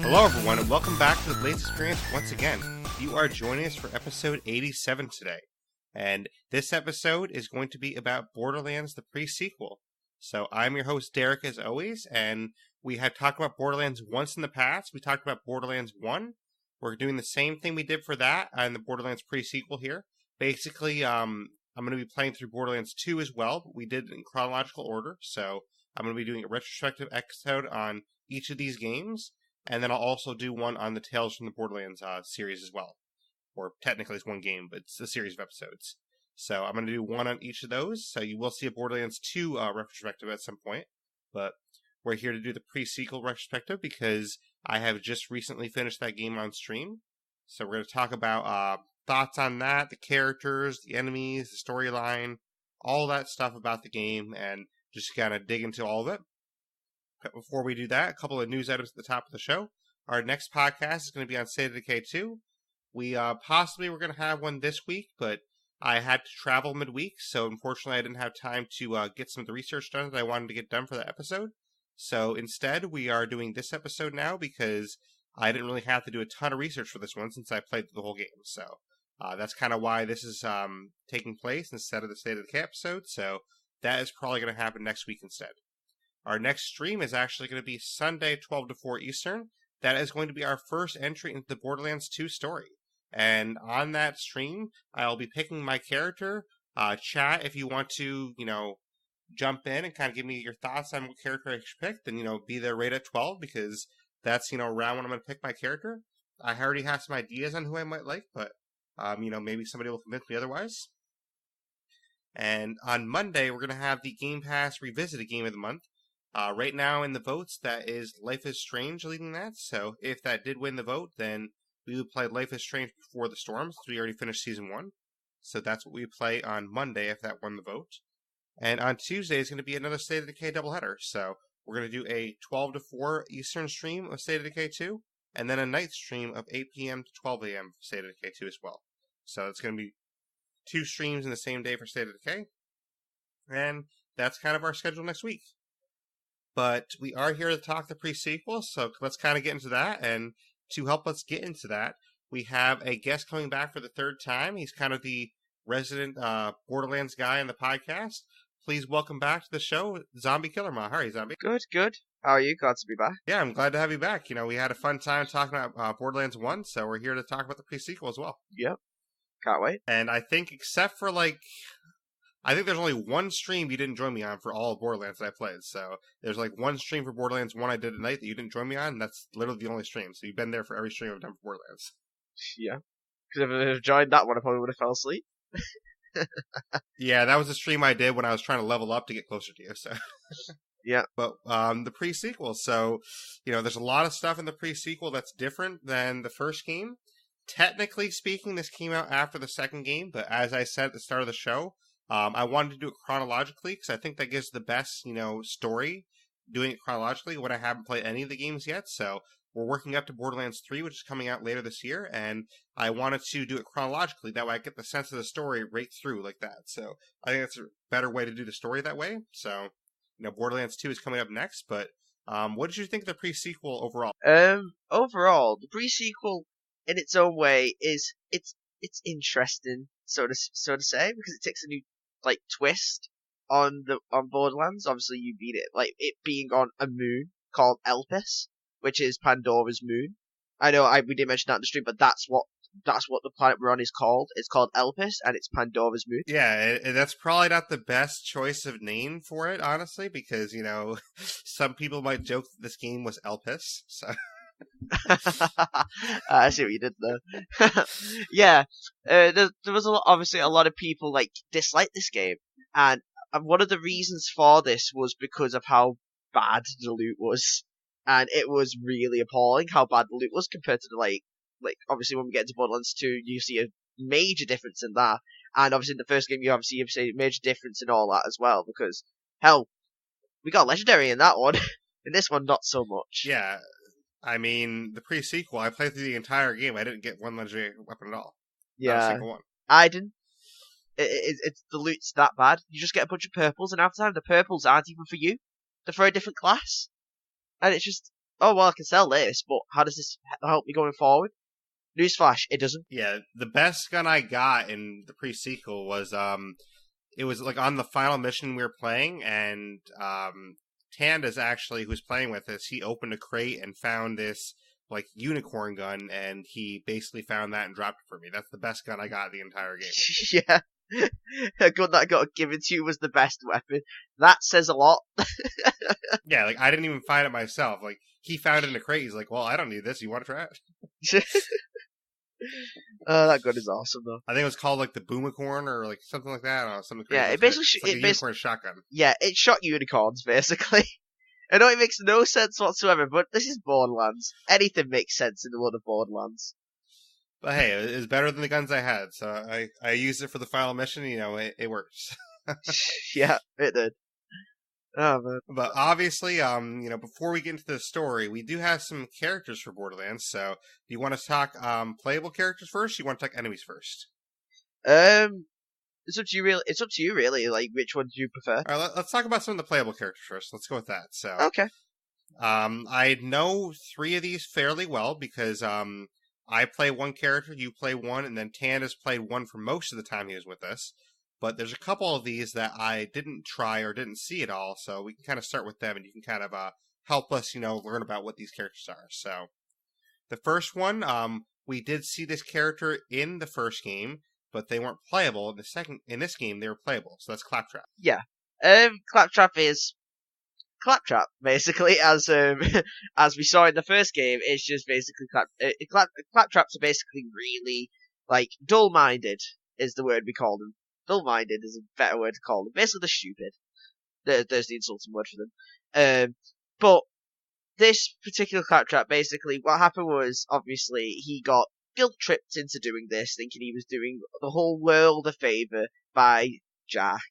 Hello everyone, and welcome back to the Blaise XPerience once again. You are joining us for episode 87 today. And this episode is going to be about Borderlands the Pre Sequel. So I'm your host Derek as always, and we have talked about Borderlands once in the past. We talked about Borderlands 1. We're doing the same thing we did for that and the Borderlands Pre Sequel here. Basically, I'm going to be playing through Borderlands 2 as well, but we did it in chronological order. So I'm going to be doing a retrospective episode on each of these games. And then I'll also do one on the Tales from the Borderlands series as well. Or technically it's one game, but it's a series of episodes. So I'm going to do one on each of those. So you will see a Borderlands 2 retrospective at some point. But we're here to do the pre-sequel retrospective because I have just recently finished that game on stream. So we're going to talk about thoughts on that, the characters, the enemies, the storyline, all that stuff about the game, and just kind of dig into all of it. But before we do that, a couple of news items at the top of the show. Our next podcast is going to be on State of Decay 2. We possibly were going to have one this week, but I had to travel midweek, so unfortunately I didn't have time to get some of the research done that I wanted to get done for that episode. So instead, we are doing this episode now because I didn't really have to do a ton of research for this one since I played the whole game. So that's kind of why this is taking place instead of the State of Decay episode. So that is probably going to happen next week instead. Our next stream is actually going to be Sunday, 12 to 4 Eastern. That is going to be our first entry into the Borderlands 2 story. And on that stream, I'll be picking my character. Chat, if you want to, jump in and kind of give me your thoughts on what character I should pick, then, be there right at 12 because that's, around when I'm going to pick my character. I already have some ideas on who I might like, but, maybe somebody will convince me otherwise. And on Monday, we're going to have the Game Pass Revisited Game of the Month. Right now in the votes, that is Life is Strange leading that. So if that did win the vote, then we would play Life is Strange Before the Storm, since we already finished Season 1. So that's what we would play on Monday if that won the vote. And on Tuesday is going to be another State of Decay doubleheader. So we're going to do a 12 to 4 Eastern stream of State of Decay 2, and then a night stream of 8 p.m. to 12 a.m. for State of Decay 2 as well. So it's going to be 2 streams in the same day for State of Decay. And that's kind of our schedule next week. But we are here to talk the pre-sequel, so let's kind of get into that. And to help us get into that, we have a guest coming back for the third time. He's kind of the resident Borderlands guy on the podcast. Please welcome back to the show, Zombie Killer Ma. How are you, Zombie? Good. How are you? Glad to be back. Yeah, I'm glad to have you back. We had a fun time talking about Borderlands 1, so we're here to talk about the pre-sequel as well. Yep. Can't wait. And I think except for I think there's only one stream you didn't join me on for all of Borderlands that I played. So there's one stream for Borderlands 1 I did at night that you didn't join me on, and that's literally the only stream. So you've been there for every stream I've done for Borderlands. Yeah. Because if I had joined that one, I probably would have fell asleep. Yeah, that was the stream I did when I was trying to level up to get closer to you. So yeah. But the pre-sequel. So, there's a lot of stuff in the pre-sequel that's different than the first game. Technically speaking, this came out after the second game, but as I said at the start of the show, I wanted to do it chronologically because I think that gives the best, story doing it chronologically when I haven't played any of the games yet. So we're working up to Borderlands 3, which is coming out later this year, and I wanted to do it chronologically. That way I get the sense of the story right through like that. So I think that's a better way to do the story that way. So, Borderlands 2 is coming up next, but what did you think of the pre-sequel overall? Overall, the pre-sequel in its own way is it's interesting, so to say, because it takes a new twist on Borderlands. Obviously, you beat it it being on a moon called Elpis, which is Pandora's moon. I know we did mention that in the stream, but that's what the planet we're on is called. It's called Elpis, and it's Pandora's moon. Yeah, and that's probably not the best choice of name for it, honestly, because some people might joke that this game was Elpis. So. I see what you did there. Yeah, there was obviously a lot of people dislike this game, and one of the reasons for this was because of how bad the loot was, and it was really appalling how bad the loot was compared to the obviously when we get into Borderlands 2, you see a major difference in that, and obviously in the first game you see a major difference in all that as well, because hell, we got legendary in that one. In this one, not so much. Yeah. I mean, the pre-sequel, I played through the entire game. I didn't get one legendary weapon at all. Yeah. Not a single one. I didn't. It's the loot's that bad. You just get a bunch of purples, and half the time the purples aren't even for you. They're for a different class. And it's just, oh, well, I can sell this, but how does this help me going forward? Newsflash, it doesn't. Yeah, the best gun I got in the pre-sequel was it was like on the final mission we were playing, and Tanda's actually, who's playing with us, he opened a crate and found this like unicorn gun, and he basically found that and dropped it for me. That's the best gun I got the entire game. Yeah. A gun that got given to you was the best weapon. That says a lot. Yeah, like I didn't even find it myself. Like he found it in a crate. He's like, "Well, I don't need this. You want to try it?" That gun is awesome though. I think it was called like the Boomicorn or like something like that. I don't know, something crazy. Yeah, it Like basically it's like a unicorn shotgun. Yeah, it shot unicorns basically. I know it makes no sense whatsoever, but this is Borderlands. Anything makes sense in the world of Borderlands. But hey, it's better than the guns I had, so I used it for the final mission. You know, it works. Yeah, it did. Oh man. But obviously, you know, before we get into the story, we do have some characters for Borderlands. So, do you want to talk playable characters first? Or you want to talk enemies first? It's up to you really. It's up to you really. Like, which one do you prefer? All right, let's talk about some of the playable characters first. Let's go with that. So, Okay. I know 3 of these fairly well because I play one character, you play one, and then Tan has played one for most of the time he was with us. But there's a couple of these that I didn't try or didn't see at all, so we can kind of start with them, and you can kind of help us, you know, learn about what these characters are. So, the first one, we did see this character in the first game, but they weren't playable. In this game, they were playable. So that's Claptrap. Yeah. Claptrap is Claptrap basically, as as we saw in the first game. It's just basically Claptraps are basically really like dull-minded is the word we call them. Dull-minded is a better word to call them. Basically, they're stupid. There's the insulting word for them. But this particular Claptrap, basically, what happened was, obviously, he got guilt-tripped into doing this, thinking he was doing the whole world a favour by Jack.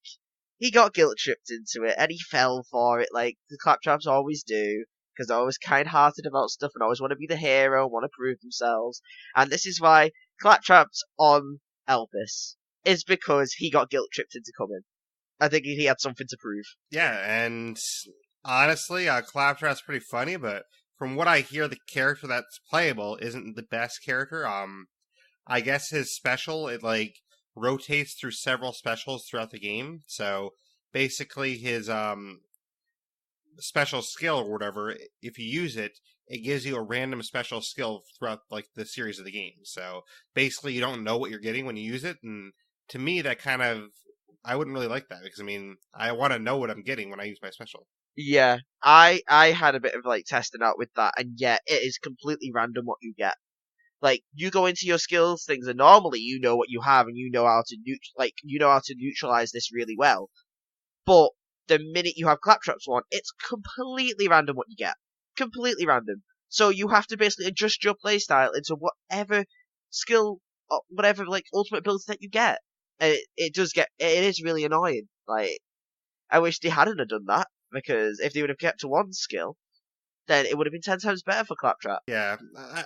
He got guilt-tripped into it, and he fell for it, like the Claptraps always do, because they're always kind-hearted about stuff and always want to be the hero and want to prove themselves. And this is why Claptrap's on Elpis, is because he got guilt-tripped into coming. I think he had something to prove. Yeah, and honestly, Claptrap's pretty funny, but from what I hear, the character that's playable isn't the best character. I guess his special, it like rotates through several specials throughout the game. So basically his special skill or whatever, if you use it, it gives you a random special skill throughout like the series of the game. So basically you don't know what you're getting when you use it, and to me that kind of, I wouldn't really like that, because I mean, I want to know what I'm getting when I use my special. Yeah, I had a bit of like testing out with that, and yeah, it is completely random what you get. Like, you go into your skills things, and normally you know what you have, and you know how to neutralize this really well. But the minute you have Claptraps on, it's completely random what you get, completely random. So you have to basically adjust your playstyle into whatever skill, or whatever like ultimate ability that you get. It is really annoying. Like, I wish they hadn't have done that, because if they would have kept to one skill, then it would have been 10 times better for Claptrap. Yeah,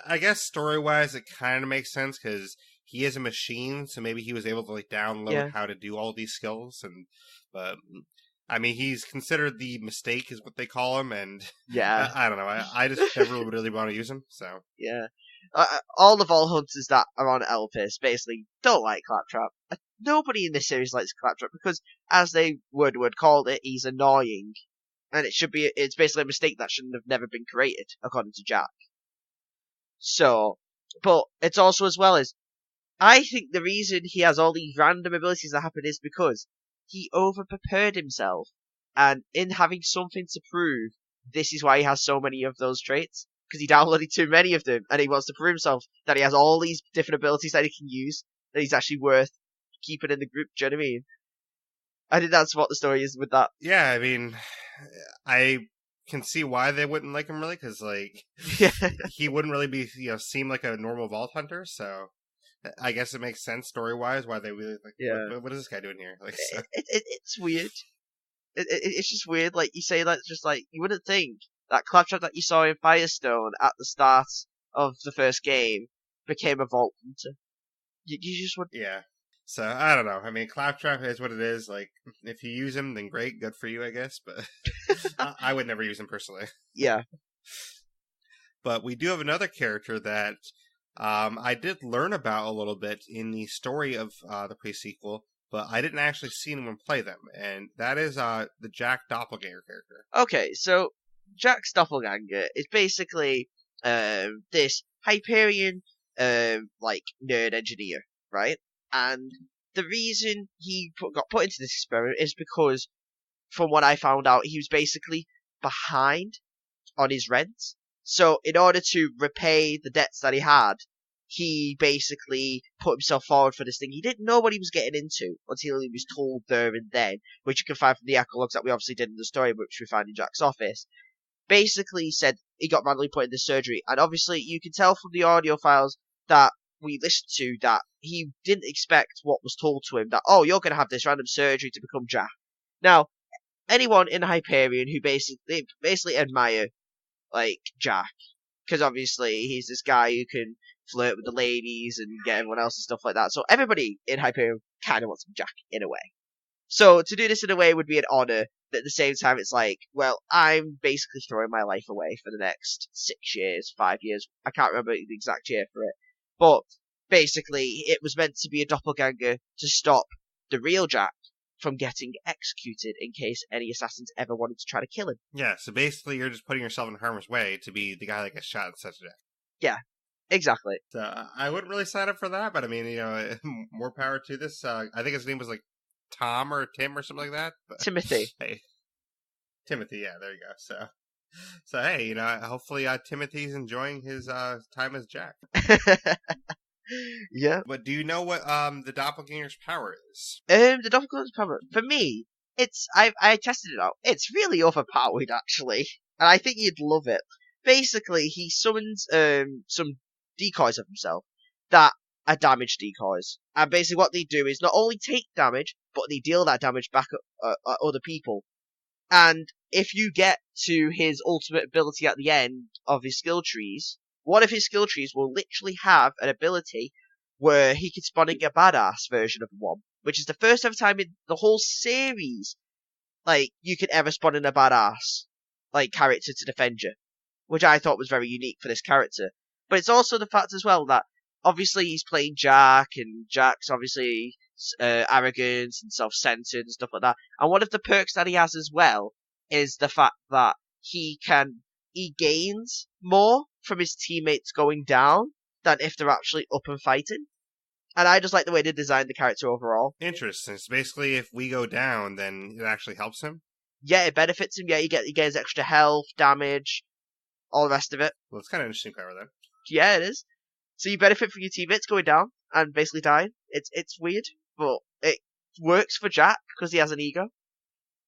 I guess story-wise it kind of makes sense, because he is a machine, so maybe he was able to like download how to do all these skills, but I mean, he's considered the mistake is what they call him, and yeah, I don't know, I just never really want to use him, so. Yeah. All the Vault Hunters that are on Elpis basically don't like Claptrap. Nobody in this series likes Claptrap because, as they would called it, he's annoying. And it's basically a mistake that shouldn't have never been created, according to Jack. So, but it's also as well as, I think the reason he has all these random abilities that happen is because he over-prepared himself. And in having something to prove, this is why he has so many of those traits. Because he downloaded too many of them, and he wants to prove himself that he has all these different abilities that he can use, that he's actually worth keeping in the group. Do you know what I mean? I think that's what the story is with that. Yeah, I mean, I can see why they wouldn't like him really, because like he wouldn't really be, you know, seem like a normal Vault Hunter. So I guess it makes sense story wise why they really like. Yeah. What is this guy doing here? Like, so. It's weird. It's just weird. Like you say, that's just like you wouldn't think that Claptrap that you saw in Firestone at the start of the first game became a Vault Hunter. You just would. Yeah. So, I don't know. I mean, Claptrap is what it is. Like, if you use him, then great, good for you, I guess. But I would never use him personally. Yeah. But we do have another character that I did learn about a little bit in the story of the pre-sequel, but I didn't actually see anyone play them, and that is the Jack Doppelganger character. Okay, so Jack's doppelganger is basically this Hyperion like nerd engineer, right? And the reason he got put into this experiment is because, from what I found out, he was basically behind on his rent. So in order to repay the debts that he had, he basically put himself forward for this thing. He didn't know what he was getting into until he was told there and then, which you can find from the epilogues that we obviously did in the story, which we find in Jack's office. Basically said he got randomly put in this surgery, and obviously you can tell from the audio files that we listened to that he didn't expect what was told to him, that, oh, you're going to have this random surgery to become Jack. Now, anyone in Hyperion who basically admire, like, Jack, because obviously he's this guy who can flirt with the ladies and get everyone else and stuff like that. So everybody in Hyperion kind of wants Jack in a way. So to do this in a way would be an honor, but at the same time it's like, well, I'm basically throwing my life away for the next 6 years, 5 years. I can't remember the exact year for it. But basically it was meant to be a doppelganger to stop the real Jack from getting executed in case any assassins ever wanted to try to kill him. Yeah, so basically you're just putting yourself in harm's way to be the guy that gets shot in such a day. Yeah, exactly. So I wouldn't really sign up for that, but I mean, more power to this. I think his name was like Tom or Tim or something like that. But, Timothy. Hey, Timothy, yeah, there you go. So hey, hopefully Timothy's enjoying his time as Jack. Yeah. But do you know what the doppelganger's power is? The doppelganger's power, for me, I tested it out. It's really overpowered, actually, and I think you'd love it. Basically, he summons some decoys of himself that are damage decoys, and basically what they do is not only take damage, but they deal that damage back at other people. And if you get to his ultimate ability at the end of his skill trees, one of his skill trees will literally have an ability where he can spawn in a badass version of one, which is the first ever time in the whole series, like, you can ever spawn in a badass, like, character to defend you, which I thought was very unique for this character. But it's also the fact as well that, obviously, he's playing Jack, and Jack's obviously arrogant and self-centered and stuff like that. And one of the perks that he has as well is the fact that he gains more from his teammates going down than if they're actually up and fighting. And I just like the way they designed the character overall. Interesting. So basically, if we go down, then it actually helps him? Yeah, it benefits him. Yeah, he gains extra health, damage, all the rest of it. Well, it's kind of interesting power then. Yeah, it is. So you benefit from your teammates going down and basically dying. It's weird, but it works for Jack because he has an ego.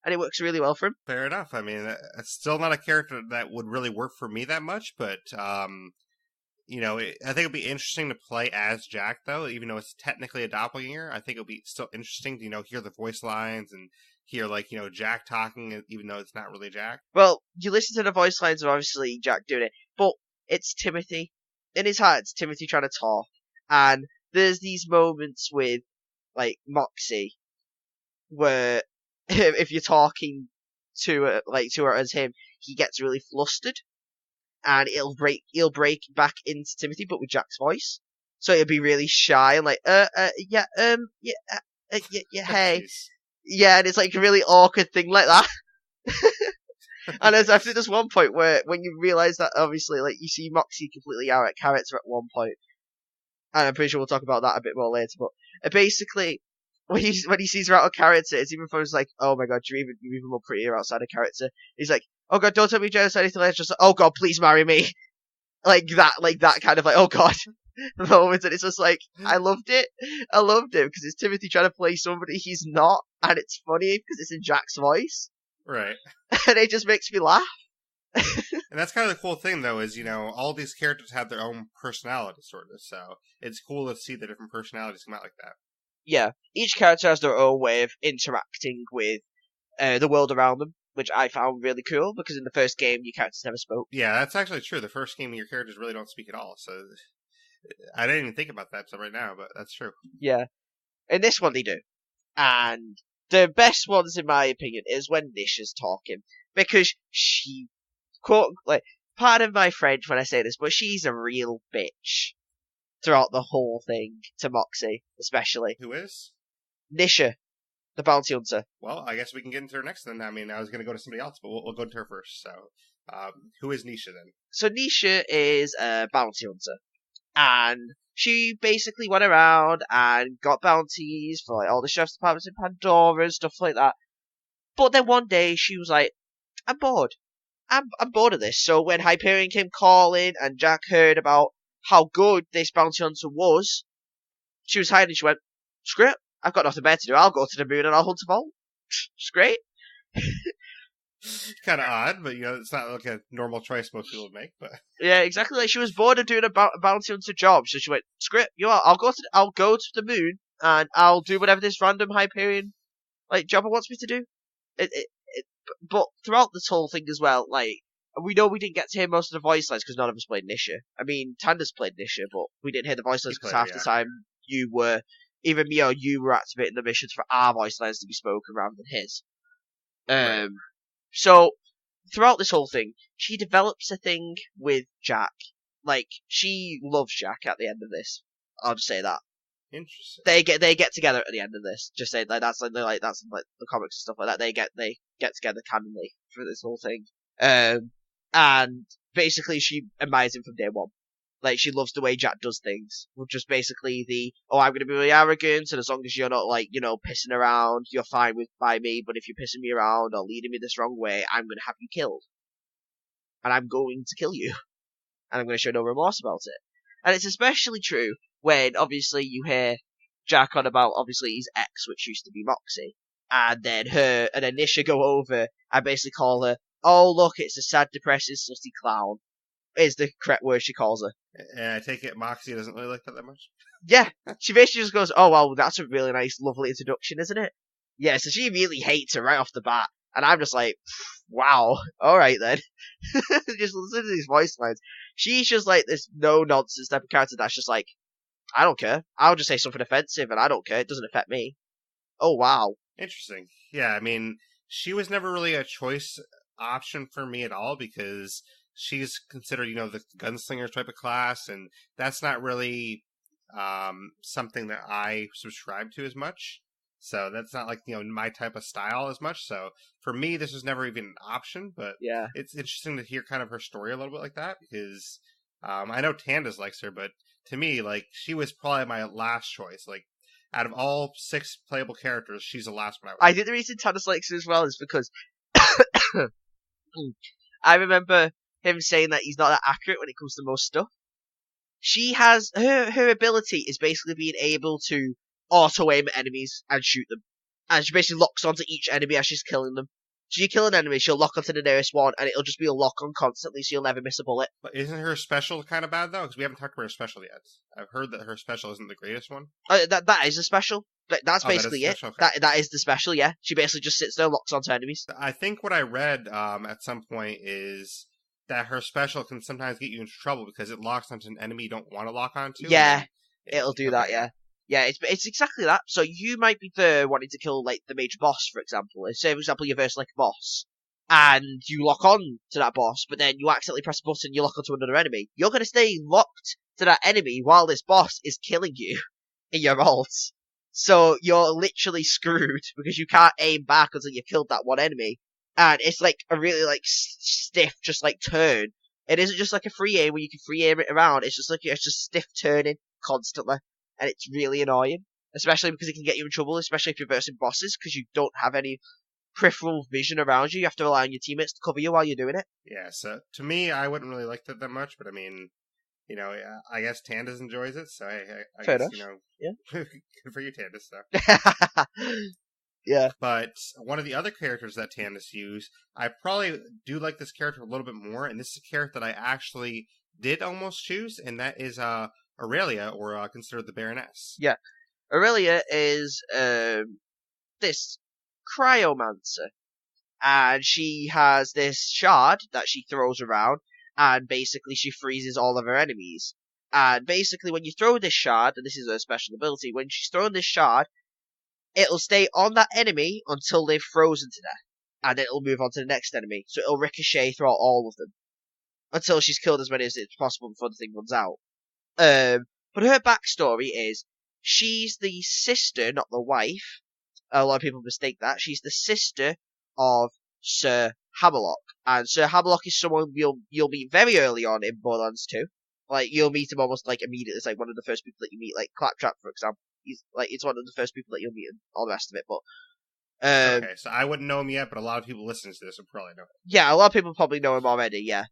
And it works really well for him. Fair enough. I mean, it's still not a character that would really work for me that much, but, I think it'd be interesting to play as Jack, though, even though it's technically a doppelganger. I think it'll be still interesting to, hear the voice lines and hear, Jack talking, even though it's not really Jack. Well, you listen to the voice lines of, obviously, Jack doing it, but it's Timothy. In his heart, it's Timothy trying to talk. And there's these moments with, Moxie, where if you're talking to her as him, he gets really flustered, and he'll break back into Timothy, but with Jack's voice. So he'll be really shy and hey, yeah, and it's like a really awkward thing like that. And I think there's one point where when you realise that obviously, you see Moxie completely out of character at one point, and I'm pretty sure we'll talk about that a bit more later. But basically, when he sees her out of character, it's even from like, oh my god, you're even more prettier outside of character. He's like, oh god, don't tell me jealous or anything like that. Just like, oh god, please marry me. Like that kind of oh god moment. And it's just like, I loved it because it's Timothy trying to play somebody he's not, and it's funny because it's in Jack's voice. Right. And it just makes me laugh. And that's kind of the cool thing, though, is, all these characters have their own personality, sort of, so it's cool to see the different personalities come out like that. Yeah, each character has their own way of interacting with the world around them, which I found really cool, because in the first game, your characters never spoke. Yeah, that's actually true. The first game, your characters really don't speak at all, so I didn't even think about that until right now, but that's true. Yeah. In this one, they do. And the best ones, in my opinion, is when Nisha's talking, because she, pardon my French when I say this, but she's a real bitch throughout the whole thing to Moxie, especially. Who is? Nisha, the bounty hunter. Well, I guess we can get into her next then. I mean, I was going to go to somebody else, but we'll go to her first. So, who is Nisha then? So Nisha is a bounty hunter, and she basically went around and got bounties for like all the sheriff's departments in Pandora and stuff like that. But then one day she was like, I'm bored. I'm bored of this. So when Hyperion came calling and Jack heard about how good this bounty hunter was, she was hiding. She went, screw it. I've got nothing better to do. I'll go to the moon and I'll hunt a vault. It's great. Kind of odd, but it's not like a normal choice most people would make. But yeah, exactly. Like she was bored of doing a bounty hunter job, so she went, screw it. You know what? I'll go to the moon and I'll do whatever this random Hyperion job wants me to do. But throughout this whole thing as well, like, we know we didn't get to hear most of the voice lines because none of us played Nisha. I mean, Tanda's played Nisha, but we didn't hear the voice lines because half the time either me or you were activating the missions for our voice lines to be spoken rather than his. Right. So, throughout this whole thing, she develops a thing with Jack. Like, she loves Jack at the end of this. I'll just say that. Interesting. They get together at the end of this. Just say that's the comics and stuff like that. They get together canonly for this whole thing. And basically she admires him from day one. Like she loves the way Jack does things. Just basically I'm gonna be really arrogant, and as long as you're not pissing around, you're fine by me. But if you're pissing me around or leading me this wrong way, I'm gonna have you killed, and I'm going to kill you, and I'm gonna show no remorse about it. And it's especially true when, obviously, you hear Jack on about, obviously, his ex, which used to be Moxie. And then Nisha go over and basically call her, oh, look, it's a sad, depressing, slutty clown, is the correct word she calls her. And I take it Moxie doesn't really like that much? Yeah. She basically just goes, oh, well, that's a really nice, lovely introduction, isn't it? Yeah, so she really hates her right off the bat. And I'm just like, wow, alright then. Just listen to these voice lines. She's just like this no-nonsense type of character that's just like, I don't care. I'll just say something offensive and I don't care. It doesn't affect me. Oh, wow. Interesting. Yeah, I mean, she was never really a choice option for me at all because she's considered, the gunslinger type of class, and that's not really something that I subscribe to as much. So that's not like, my type of style as much. So for me, this was never even an option, but yeah, it's interesting to hear kind of her story a little bit like that because I know Tandas likes her, but to me, like, she was probably my last choice. Like, out of all 6 playable characters, she's the last one I think the reason Tandas likes her as well is because I remember him saying that he's not that accurate when it comes to most stuff. She has her ability is basically being able to auto aim at enemies and shoot them, and she basically locks onto each enemy as she's killing them. So you kill an enemy, she'll lock onto the nearest one, and it'll just be a lock on constantly, so you'll never miss a bullet. But isn't her special kind of bad though? Because we haven't talked about her special yet. I've heard that her special isn't the greatest one. That is a special. That's basically it. Special, okay. That is the special. Yeah, she basically just sits there, locks onto enemies. I think what I read at some point is that her special can sometimes get you into trouble because it locks onto an enemy you don't want to lock onto. Yeah, it'll do that. Yeah. Yeah, it's exactly that. So you might be there wanting to kill like the major boss, for example. Say, for example, you're versus like a boss, and you lock on to that boss, but then you accidentally press a button, you lock onto another enemy. You're gonna stay locked to that enemy while this boss is killing you in your ult. So you're literally screwed because you can't aim back until you've killed that one enemy, and it's like a really like stiff, just like turn. It isn't just like a free aim where you can free aim it around. It's just stiff turning constantly. And it's really annoying, especially because it can get you in trouble, especially if you're versing bosses, because you don't have any peripheral vision around you. You have to rely on your teammates to cover you while you're doing it. Yeah, so to me, I wouldn't really like that much, but I mean, I guess Tandas enjoys it, so I Fair guess, enough. Yeah. Good for you, Tandas, though. Yeah. But one of the other characters that Tandas used, I probably do like this character a little bit more, and this is a character that I actually did almost choose, and that is Aurelia, or considered the Baroness. Yeah. Aurelia is this cryomancer, and she has this shard that she throws around, and basically she freezes all of her enemies. And basically when you throw this shard, and this is her special ability, when she's throwing this shard, it'll stay on that enemy until they've frozen to death, and then it'll move on to the next enemy, so it'll ricochet throughout all of them. until she's killed as many as it's possible before the thing runs out. But her backstory is she's the sister, not the wife. A lot of people mistake that. She's the sister of Sir Hammerlock, and Sir Hammerlock is someone you'll meet very early on in Borderlands 2. Like you'll meet him almost like immediately. It's like one of the first people that you meet, like Claptrap, for example. It's one of the first people that you'll meet, and all the rest of it. But okay, so I wouldn't know him yet, but a lot of people listening to this would probably know him. Yeah, a lot of people probably know him already. Yeah,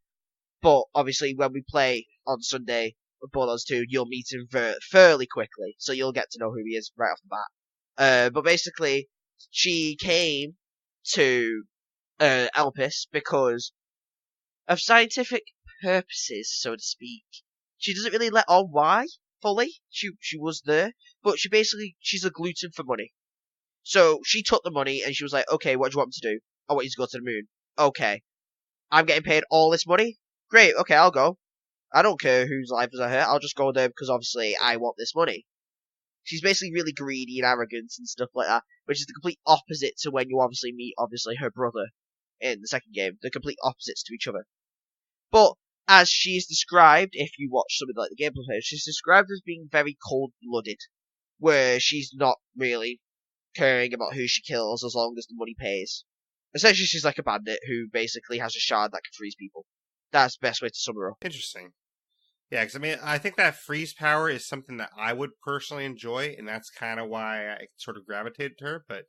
but obviously when we play on Sunday with Borderlands 2, you'll meet him fairly quickly, so you'll get to know who he is right off the bat. But basically, she came to Elpis because of scientific purposes, so to speak. She doesn't really let on why fully. She was there, but she's a glutton for money. So she took the money and she was like, okay, what do you want me to do? I want you to go to the moon. Okay. I'm getting paid all this money? Great, okay, I'll go. I don't care whose lives are hurt. I'll just go there because obviously I want this money. She's basically really greedy and arrogant and stuff like that, which is the complete opposite to when you obviously meet her brother in the second game. They're complete opposites to each other. But as she's described, if you watch something like the gameplay, she's described as being very cold-blooded, where she's not really caring about who she kills as long as the money pays. Essentially, she's like a bandit who basically has a shard that can freeze people. That's the best way to sum her up. Interesting. Yeah, because I mean, I think that freeze power is something that I would personally enjoy, and that's kind of why I sort of gravitated to her. But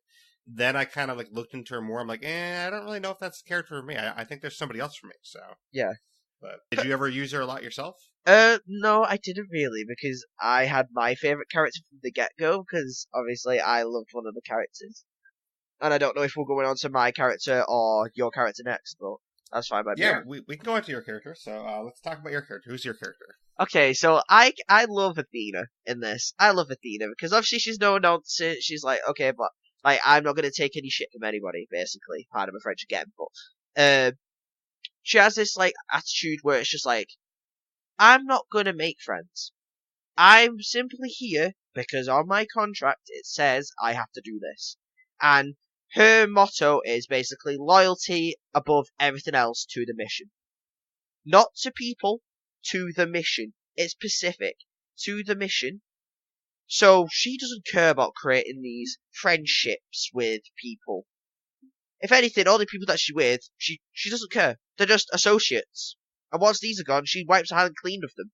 then I kind of like looked into her more. I'm like, I don't really know if that's the character for me. I think there's somebody else for me. So yeah. But did you ever use her a lot yourself? No, I didn't really, because I had my favorite character from the get-go, because obviously I loved one of the characters. And I don't know if we're going on to my character or your character next, but that's fine by me. Yeah, we can go into your character, so let's talk about your character. Who's your character? Okay, so I love Athena in this. I love Athena, because obviously she's no nonsense. She's like, okay, but like I'm not going to take any shit from anybody, basically. Pardon my French again, but she has this like attitude where it's just like, I'm not going to make friends. I'm simply here because on my contract it says I have to do this. And her motto is basically loyalty above everything else to the mission. Not to people, to the mission. It's specific. To the mission. So she doesn't care about creating these friendships with people. If anything, all the people that she's with, she doesn't care. They're just associates. And once these are gone, she wipes her hands clean of them.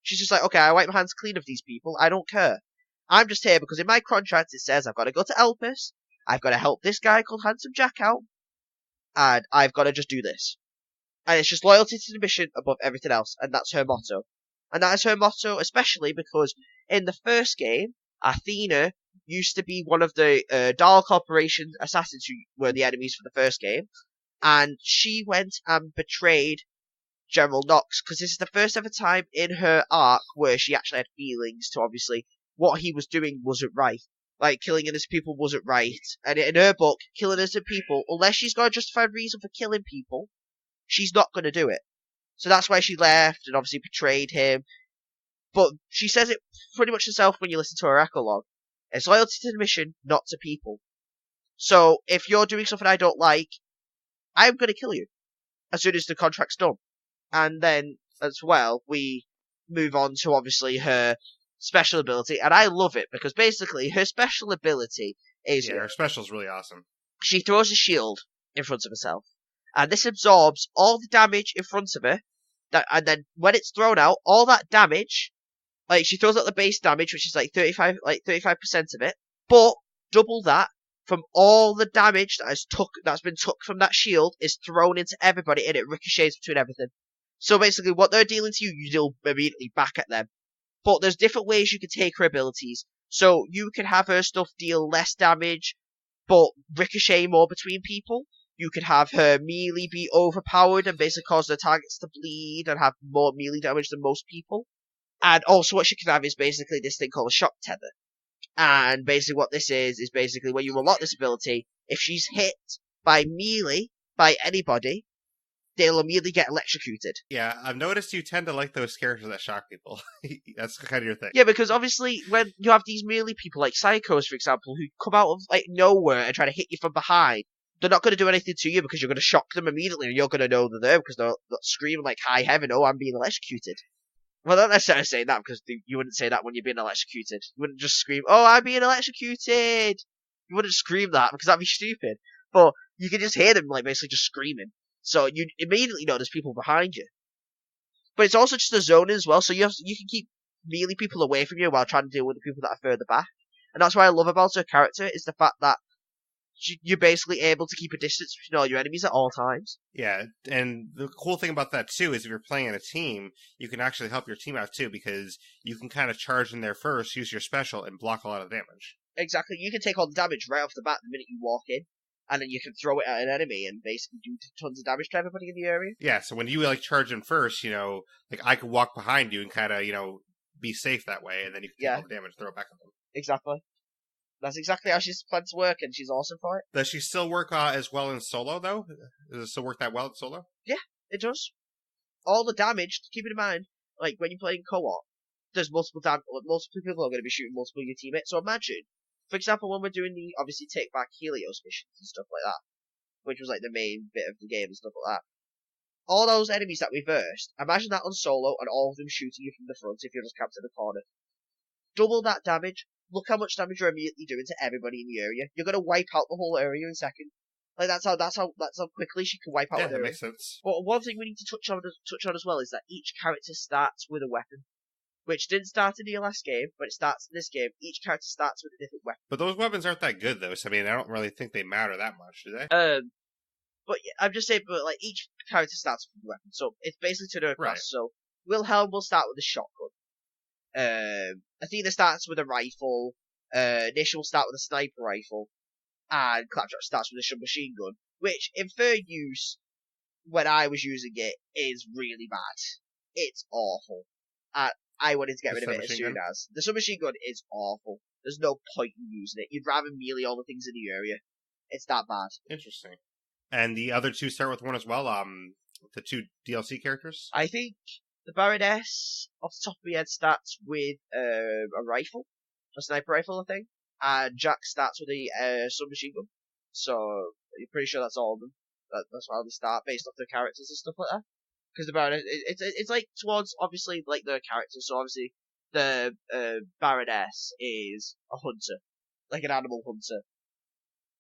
She's just like, okay, I wipe my hands clean of these people. I don't care. I'm just here because in my contract it says I've got to go to Elpis. I've got to help this guy called Handsome Jack out. And I've got to just do this. And it's just loyalty to the mission above everything else. And that's her motto. And that is her motto, especially because in the first game, Athena used to be one of the Dark Corporation assassins who were the enemies for the first game. And she went and betrayed General Knox, because this is the first ever time in her arc where she actually had feelings to obviously what he was doing wasn't right. Like, killing innocent people wasn't right. And in her book, killing innocent people, unless she's got a justified reason for killing people, she's not going to do it. So that's why she left and obviously betrayed him. But she says it pretty much herself when you listen to her epilogue. It's loyalty to the mission, not to people. So if you're doing something I don't like, I'm going to kill you as soon as the contract's done. And then, as well, we move on to, obviously, her special ability. And I love it, because basically, her special ability is... Yeah, her special is really awesome. She throws a shield in front of herself. And this absorbs all the damage in front of her. And then, when it's thrown out, all that damage... Like, she throws out the base damage, which is like 35% of it. But, double that, from all the damage that's been took from that shield, is thrown into everybody, and it ricochets between everything. So basically, what they're dealing to you, you deal immediately back at them. But there's different ways you can take her abilities. So you can have her stuff deal less damage, but ricochet more between people. You could have her melee be overpowered and basically cause the targets to bleed and have more melee damage than most people. And also what she can have is basically this thing called a shock tether. And basically what this is basically when you unlock this ability, if she's hit by melee, by anybody, they'll immediately get electrocuted. Yeah, I've noticed you tend to like those characters that shock people. That's kind of your thing. Yeah, because obviously when you have these melee people like psychos, for example, who come out of like nowhere and try to hit you from behind, they're not going to do anything to you because you're going to shock them immediately and you're going to know they're there because they're screaming like, high heaven, oh, I'm being electrocuted. Well, not necessarily saying that because you wouldn't say that when you're being electrocuted. You wouldn't just scream, oh, I'm being electrocuted. You wouldn't scream that because that'd be stupid. But you can just hear them like basically just screaming. So you immediately know there's people behind you. But it's also just a zone as well, so you can keep melee people away from you while trying to deal with the people that are further back. And that's what I love about her character, is the fact that you're basically able to keep a distance between all your enemies at all times. Yeah, and the cool thing about that, too, is if you're playing in a team, you can actually help your team out, too, because you can kind of charge in there first, use your special, and block a lot of damage. Exactly. You can take all the damage right off the bat the minute you walk in, and then you can throw it at an enemy and basically do tons of damage to everybody in the area. Yeah, so when you, like, charge in first, like, I could walk behind you and kind of, be safe that way, and then you can take all the damage and throw it back at them. Exactly. That's exactly how she's planned to work, and she's awesome for it. Does she still work as well in solo, though? Does it still work that well in solo? Yeah, it does. All the damage, keep it in mind, like, when you're playing co-op, there's multiple people are going to be shooting multiple of your teammates. So imagine, for example, when we're doing the, obviously, Take Back Helios missions and stuff like that, which was, like, the main bit of the game and stuff like that. All those enemies that we versed, imagine that on solo, and all of them shooting you from the front if you're just camped in the corner. Double that damage. Look how much damage you're immediately doing to everybody in the area. You're gonna wipe out the whole area in a second. Like that's how quickly she can wipe out an area. Yeah, that makes sense. But one thing we need to touch on as well is that each character starts with a weapon, which didn't start in the last game, but it starts in this game. Each character starts with a different weapon. But those weapons aren't that good though. So I mean, I don't really think they matter that much, do they? But I'm just saying, but like each character starts with a weapon, so it's basically to do a class. Right. So Wilhelm will start with a shotgun. Athena starts with a rifle. Nish will start with a sniper rifle, and Claptrap starts with a submachine gun, which, in fair use, when I was using it, is really bad. It's awful. I wanted to get rid of it as soon as. The submachine gun is awful. There's no point in using it. You'd rather melee all the things in the area. It's that bad. Interesting. And the other two start with one as well. The two DLC characters. I think the Baroness, off the top of my head, starts with a rifle. A sniper rifle, I think. And Jack starts with a submachine gun. So, I'm pretty sure that's all of them. That's how they start, based off their characters and stuff like that. Because the Baroness, it's like towards, obviously, like their characters. So, obviously, the Baroness is a hunter. Like an animal hunter.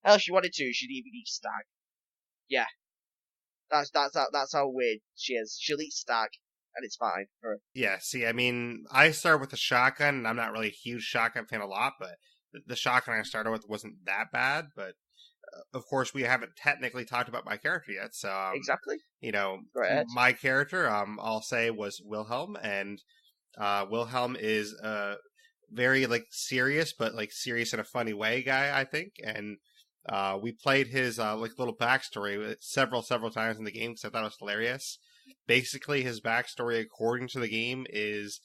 Hell, if she wanted to, she'd even eat stag. Yeah. That's how weird she is. She'll eat stag. And it's fine for her. Yeah, see, I mean, I started with a shotgun, and I'm not really a huge shotgun fan a lot, but the shotgun I started with wasn't that bad, but of course we haven't technically talked about my character yet, so... exactly. My character, I'll say, was Wilhelm, and Wilhelm is a very, like, serious, but, like, serious in a funny way guy, I think, and we played his, like, little backstory several times in the game, because I thought it was hilarious. Basically, his backstory, according to the game, is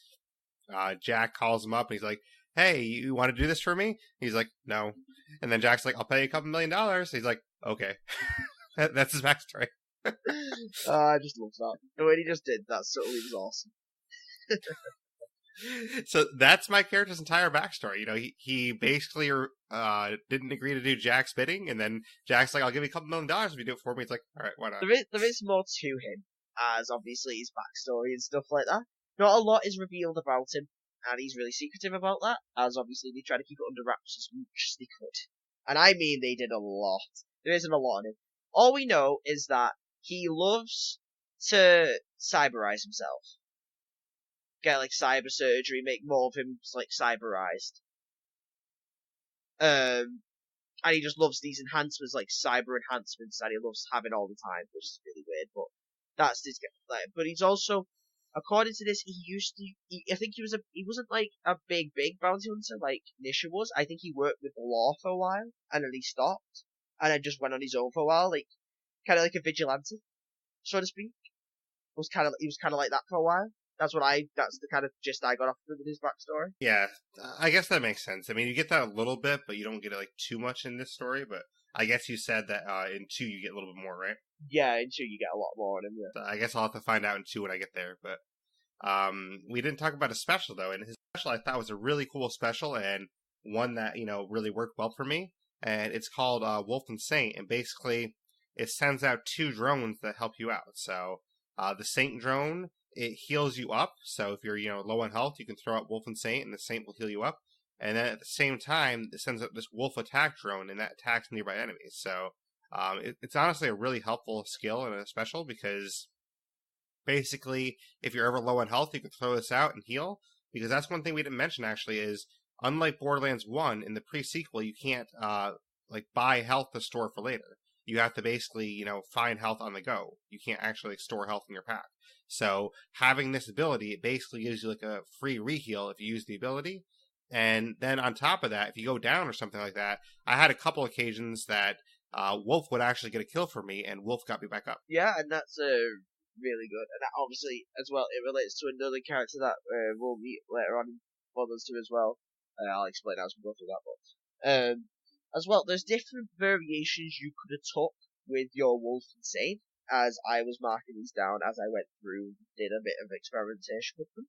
Jack calls him up and he's like, hey, you want to do this for me? He's like, no. And then Jack's like, I'll pay you $2 million. He's like, okay. That's his backstory. I just love that. The way he just did that subtly was awesome. So that's my character's entire backstory. He basically didn't agree to do Jack's bidding, and then Jack's like, I'll give you $2 million if you do it for me. He's like, all right, why not? There is more to him, as obviously his backstory and stuff like that. Not a lot is revealed about him, and he's really secretive about that, as obviously they try to keep it under wraps as much as they could. And I mean they did a lot. There isn't a lot on him. All we know is that he loves to cyberize himself. Get like cyber surgery, make more of him like cyberized. And he just loves these enhancements, like cyber enhancements, that he loves having all the time, which is really weird, but that's his like. But he's also, according to this, I think he wasn't like a big bounty hunter like Nisha was. I think he worked with the law for a while, and then he stopped, and then just went on his own for a while, like kind of like a vigilante, so to speak. He was kind of like that for a while. That's the kind of gist I got off of with his backstory. Yeah, I guess that makes sense. I mean, you get that a little bit, but you don't get it like too much in this story. But I guess you said that in 2 you get a little bit more, right? Yeah, in 2 you get a lot more on him. Yeah. So I guess I'll have to find out in 2 when I get there. But we didn't talk about a special though, and his special I thought was a really cool special and one that really worked well for me. and it's called Wolf and Saint, and basically it sends out 2 drones that help you out. So the Saint drone, it heals you up. So if you're low on health, you can throw out Wolf and Saint, and the Saint will heal you up. And then at the same time, it sends out this Wolf attack drone, and that attacks nearby enemies. So it's honestly a really helpful skill and a special, because basically, if you're ever low on health, you can throw this out and heal. Because that's one thing we didn't mention, actually, is unlike Borderlands 1, in the pre-sequel, you can't buy health to store for later. You have to basically, find health on the go. You can't actually store health in your pack. So having this ability, it basically gives you like a free reheal if you use the ability. And then on top of that, if you go down or something like that, I had a couple occasions that Wolf would actually get a kill for me, and Wolf got me back up. Yeah, and that's really good. And that obviously, as well, it relates to another character that we'll meet later on in Borderlands 2 as well. I'll explain as we go through that, but as well, there's different variations you could have took with your Wolf and Saint, as I was marking these down as I went through, did a bit of experimentation with them.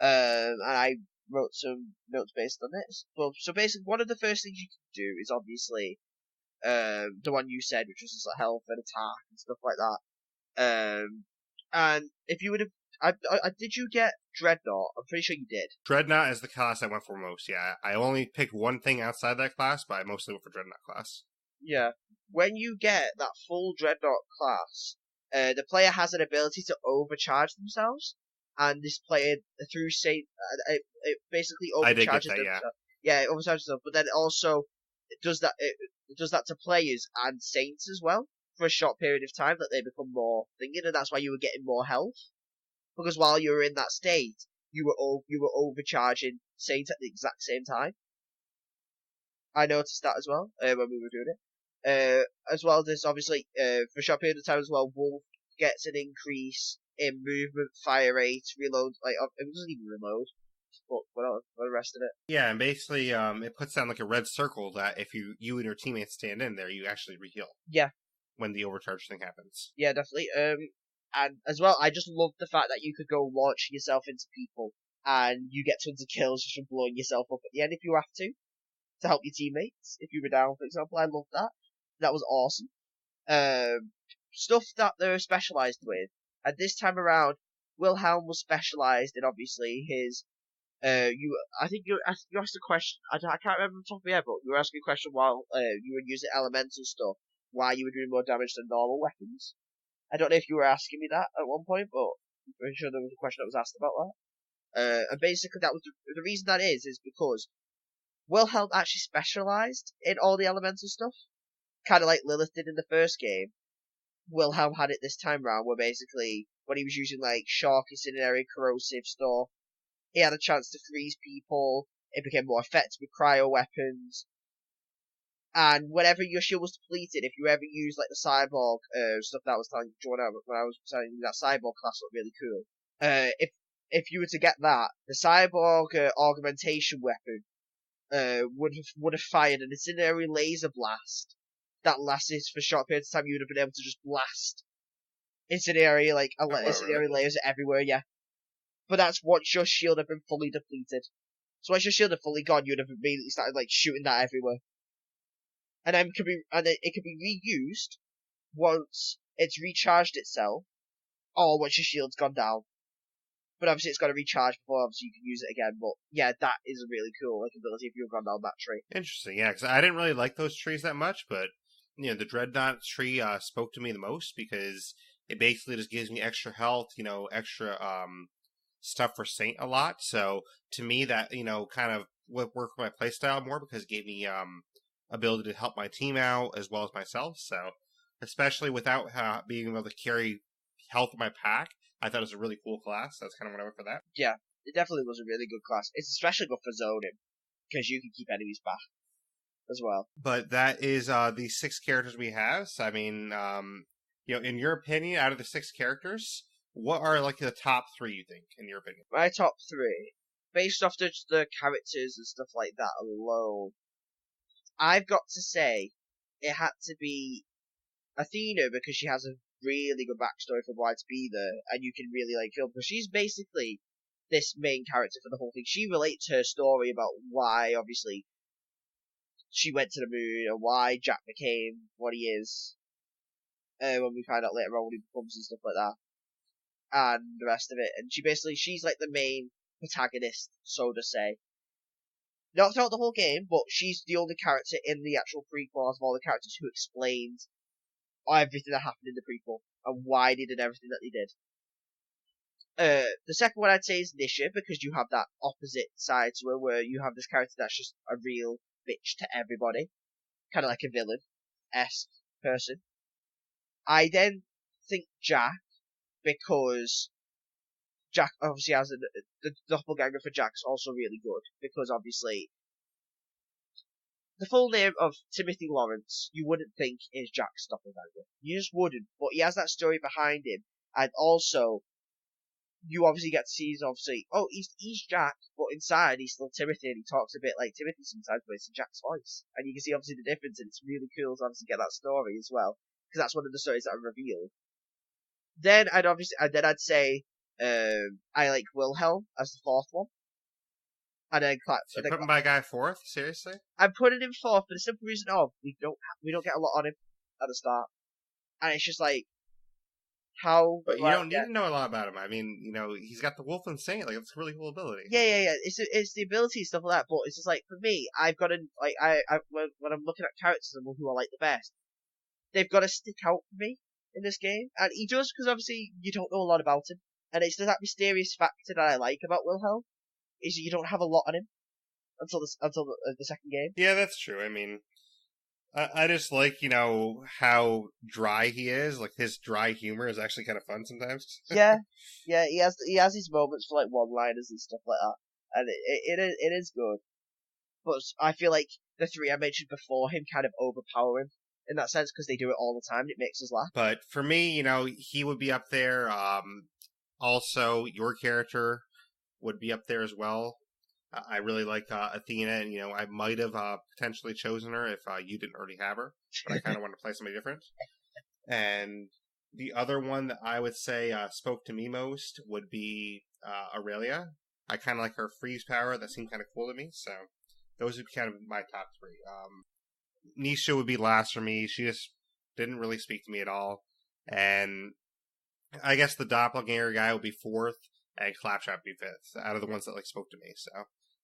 And I wrote some notes based on this. But so basically, one of the first things you can do is obviously the one you said, which was just like health and attack and stuff like that. And if you would have, did you get Dreadnought? I'm pretty sure you did. Dreadnought is the class I went for most. Yeah, I only picked one thing outside that class, but I mostly went for Dreadnought class. Yeah, when you get that full Dreadnought class, the player has an ability to overcharge themselves, and this player through it basically overcharges I did get that, themselves. Yeah, it overcharges them, but then also it does that to players and Saints as well for a short period of time, that they become more thinking, and that's why you were getting more health, because while you were in that state, you were overcharging Saint at the exact same time. I noticed that as well when we were doing it. As well, there's obviously for a short period of time as well, Wolf gets an increase in movement, fire rate, reload. Like it doesn't even reload, but what the rest of it? Yeah, and basically, it puts down like a red circle that if you and your teammates stand in there, you actually reheal. Yeah. When the overcharge thing happens. Yeah, definitely. And as well, I just love the fact that you could go launch yourself into people, and you get tons of kills just from blowing yourself up at the end if you have to help your teammates. If you were down, for example, I love that. That was awesome. Stuff that they're specialized with. And this time around, Wilhelm was specialized in obviously his. I think you asked a question. I can't remember off the top of my head, but you were asking a question while you were using elemental stuff, why you were doing more damage than normal weapons. I don't know if you were asking me that at one point, but I'm pretty sure there was a question that was asked about that. And basically, that was the reason that is because Wilhelm actually specialized in all the elemental stuff, kind of like Lilith did in the first game. Wilhelm had it this time round, where basically when he was using like shock, incendiary, corrosive stuff, he had a chance to freeze people. It became more effective with cryo weapons. And whenever your shield was depleted, if you ever used like the cyborg stuff that I was telling you when I was telling you that cyborg class looked really cool. If you were to get that, the cyborg augmentation weapon would have fired an incendiary laser blast that lasted for short periods of time. You would have been able to just blast incendiary incendiary layers everywhere. Yeah, but that's once your shield had been fully depleted. So once your shield had fully gone, you'd have immediately started like shooting that everywhere. And then it can be reused once it's recharged itself, or once your shield's gone down. But obviously it's got to recharge before obviously you can use it again. But yeah, that is a really cool ability if you've gone down that tree. Interesting, yeah, because I didn't really like those trees that much, but the Dreadnought tree spoke to me the most, because it basically just gives me extra health, extra stuff for Saint a lot. So to me, that kind of worked for my playstyle more, because it gave me ability to help my team out as well as myself. So especially without being able to carry health in my pack, I thought it was a really cool class. That's kind of what I went for that. Yeah, it definitely was a really good class. It's especially good for zoning, because you can keep enemies back as well. But that is the 6 characters we have. So I mean, in your opinion, out of the 6 characters, what are like the top 3 you think, in your opinion? My top 3, based off the characters and stuff like that alone, I've got to say it had to be Athena, because she has a really good backstory for why to be there, and you can really like feel, because she's basically this main character for the whole thing. She relates her story about why, obviously, she went to the moon and why Jack became what he is. When we find out later on when he becomes and stuff like that, and the rest of it. And she's like the main protagonist, so to say. Not throughout the whole game, but she's the only character in the actual prequel of all the characters who explains everything that happened in the prequel and why they did everything that they did. The second one I'd say is Nisha, because you have that opposite side to her, where you have this character that's just a real bitch to everybody, kind of like a villain-esque person. I then think Jack, because Jack obviously has the doppelganger for Jack's also really good, because obviously the full name of Timothy Lawrence you wouldn't think is Jack's doppelganger. You just wouldn't, but he has that story behind him, and also you obviously get to see he's Jack, but inside he's still Timothy, and he talks a bit like Timothy sometimes, but it's in Jack's voice, and you can see obviously the difference, and it's really cool to obviously get that story as well, because that's one of the stories that are revealed. Then I'd say I like Wilhelm as the fourth one. And then so you're putting my guy fourth? Seriously? I'm putting him fourth for the simple reason of we don't get a lot on him at the start, and it's just like how. But you don't need to know a lot about him. I mean, he's got the Wolfland Saint. Like, it's a really cool ability. Yeah. It's the ability and stuff like that. But it's just like for me, I've got to like I when I'm looking at characters and who I like the best, they've got to stick out for me in this game, and he does, because obviously you don't know a lot about him, and it's that mysterious factor that I like about Wilhelm is you don't have a lot on him until the second game. Yeah, that's true. I mean, I just like how dry he is. Like, his dry humor is actually kind of fun sometimes. yeah, he has his moments for like one-liners and stuff like that, and it is good. But I feel like the three I mentioned before him kind of overpower him in that sense, because they do it all the time and it makes us laugh. But for me, he would be up there. Also, your character would be up there as well. I really like Athena, and I might have potentially chosen her if you didn't already have her, but I kind of want to play somebody different. And the other one that I would say spoke to me most would be Aurelia. I kind of like her freeze power. That seemed kind of cool to me, so those would be kind of my top three. Nisha would be last for me. She just didn't really speak to me at all. And I guess the doppelganger guy would be fourth, and Claptrap would be fifth, out of the ones that spoke to me. So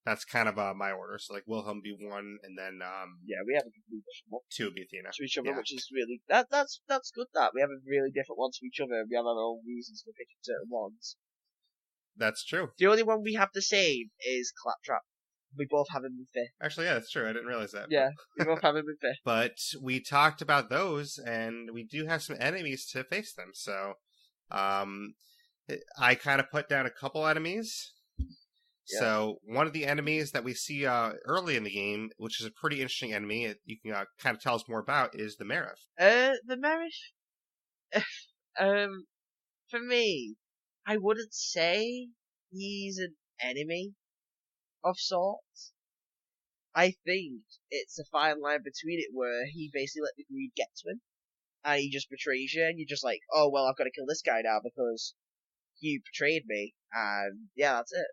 that's kind of my order. So Wilhelm be one, and then we have a complete different one. Two would be Athena. To each other, which is really that's good. That we have a really different one to each other. We have our own reasons for picking certain ones. That's true. The only one we have the same is Claptrap. We both have him in fifth. Actually, yeah, that's true. I didn't realize that. Yeah, we both have him in fifth. But we talked about those, and we do have some enemies to face them. So, I kind of put down a couple enemies. Yeah. So, one of the enemies that we see early in the game, which is a pretty interesting enemy, you can kind of tell us more about, is the Marif. The Marif, for me, I wouldn't say he's an enemy of sorts. I think it's a fine line between it where he basically let the greed get to him, and he just betrays you, and you're just like, oh, well, I've got to kill this guy now because you betrayed me, and yeah, that's it.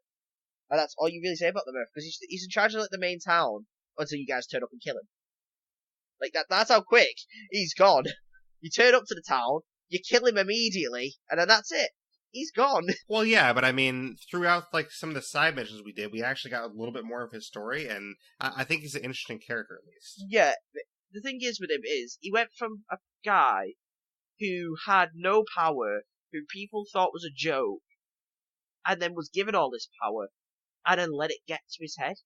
And that's all you really say about the Murph, because he's in charge of the main town until you guys turn up and kill him. That's how quick he's gone. You turn up to the town, you kill him immediately, and then that's it. He's gone. Well, yeah, but I mean, throughout some of the side missions we did, we actually got a little bit more of his story, and I think he's an interesting character, at least. Yeah, the thing is with him is, he went from a guy who had no power, who people thought was a joke, and then was given all this power, and then let it get to his head.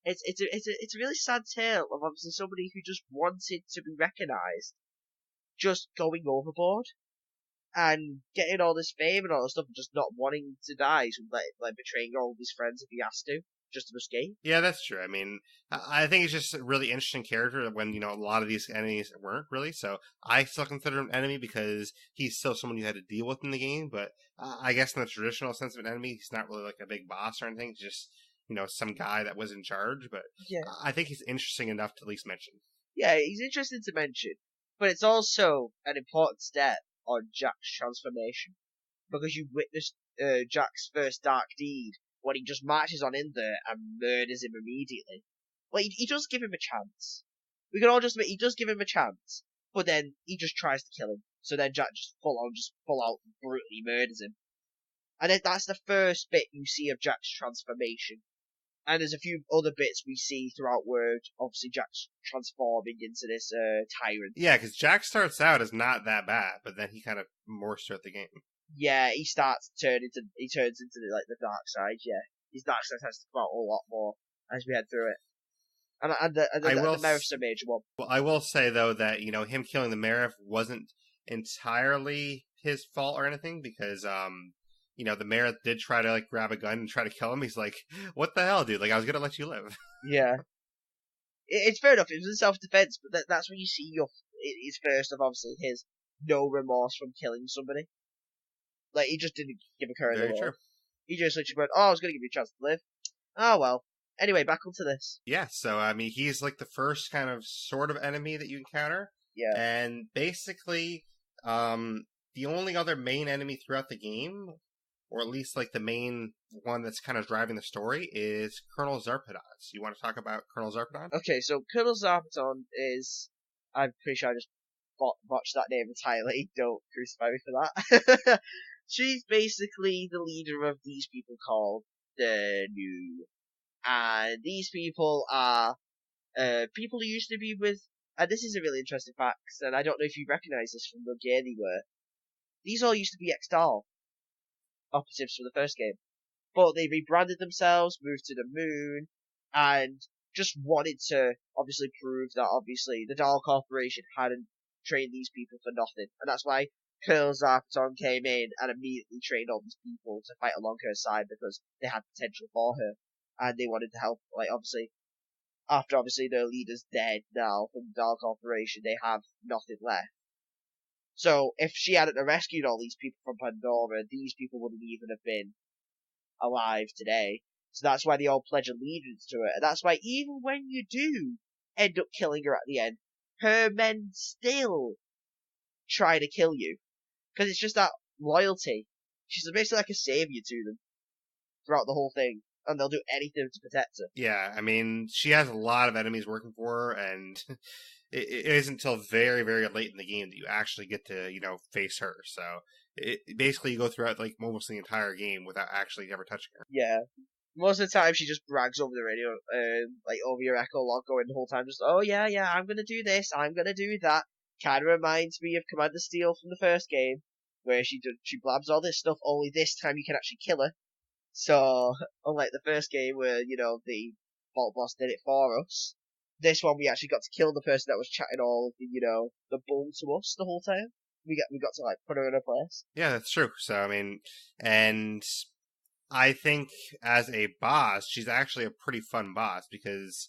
It's a really sad tale of obviously somebody who just wanted to be recognised, just going overboard. And getting all this fame and all this stuff, and just not wanting to die, so betraying all of his friends if he has to, just to escape. Yeah, that's true. I mean, I think he's just a really interesting character when, a lot of these enemies weren't really. So I still consider him an enemy because he's still someone you had to deal with in the game. But I guess in the traditional sense of an enemy, he's not really a big boss or anything. He's just, some guy that was in charge. But yeah. I think he's interesting enough to at least mention. Yeah, he's interesting to mention. But it's also an important step on Jack's transformation, because you witnessed Jack's first dark deed when he just marches on in there and murders him immediately. Well, he does give him a chance. We can all just admit he does give him a chance, but then he just tries to kill him. So then Jack just full out brutally murders him. And then that's the first bit you see of Jack's transformation. And there's a few other bits we see throughout where obviously Jack's transforming into this tyrant. Yeah, because Jack starts out as not that bad, but then he kind of morphs throughout the game. Yeah, he turns into the dark side. Yeah, his dark side has to come out a lot more as we head through it. And the Merif's a major one. Well, I will say though that him killing the Merif wasn't entirely his fault or anything, because the Merif did try to like grab a gun and try to kill him. He's like, "What the hell, dude? Like, I was gonna let you live." Yeah, it's fair enough. It was in self-defense, but that's when you see his first of obviously his no remorse from killing somebody. Like, he just didn't give a care in the world. True. He just literally went, "Oh, I was gonna give you a chance to live. Oh well." Anyway, back onto this. Yeah, so I mean, he's like the first kind of sort of enemy that you encounter. Yeah. And basically, the only other main enemy throughout the game, or at least like the main one that's kind of driving the story, is Colonel Zarpedon. So you want to talk about Colonel Zarpedon? Okay, so Colonel Zarpedon is, I'm pretty sure I just botched that name entirely. Don't crucify me for that. She's basically the leader of these people called the New. And these people are people who used to be with, and this is a really interesting fact, and I don't know if you recognise this from the game they were. These all used to be Extol operatives from the first game, but they rebranded themselves, moved to the moon, and just wanted to obviously prove that obviously the Dahl Corporation hadn't trained these people for nothing, and that's why Colonel Zarpedon came in and immediately trained all these people to fight along her side because they had potential for her. And they wanted to help, like, obviously, after obviously their leader's dead now from the Dahl Corporation, they have nothing left. So, if she hadn't rescued all these people from Pandora, these people wouldn't even have been alive today. So that's why they all pledge allegiance to her. And that's why even when you do end up killing her at the end, her men still try to kill you. Because it's just that loyalty. She's basically like a savior to them throughout the whole thing. And they'll do anything to protect her. Yeah, I mean, she has a lot of enemies working for her, and it isn't until very, very late in the game that you actually get to, face her. So, basically you go throughout, like, almost the entire game without actually ever touching her. Yeah. Most of the time she just brags over the radio, like, over your echo log going the whole time, just, "Oh, yeah, I'm gonna do this, I'm gonna do that." Kinda reminds me of Commander Steel from the first game, where she blabs all this stuff, only this time you can actually kill her. So, unlike the first game where, the Vault Boss did it for us, this one we actually got to kill the person that was chatting all of the, the bull to us the whole time. We got to, like, put her in her place. Yeah, that's true. So, I mean, and I think as a boss, she's actually a pretty fun boss, because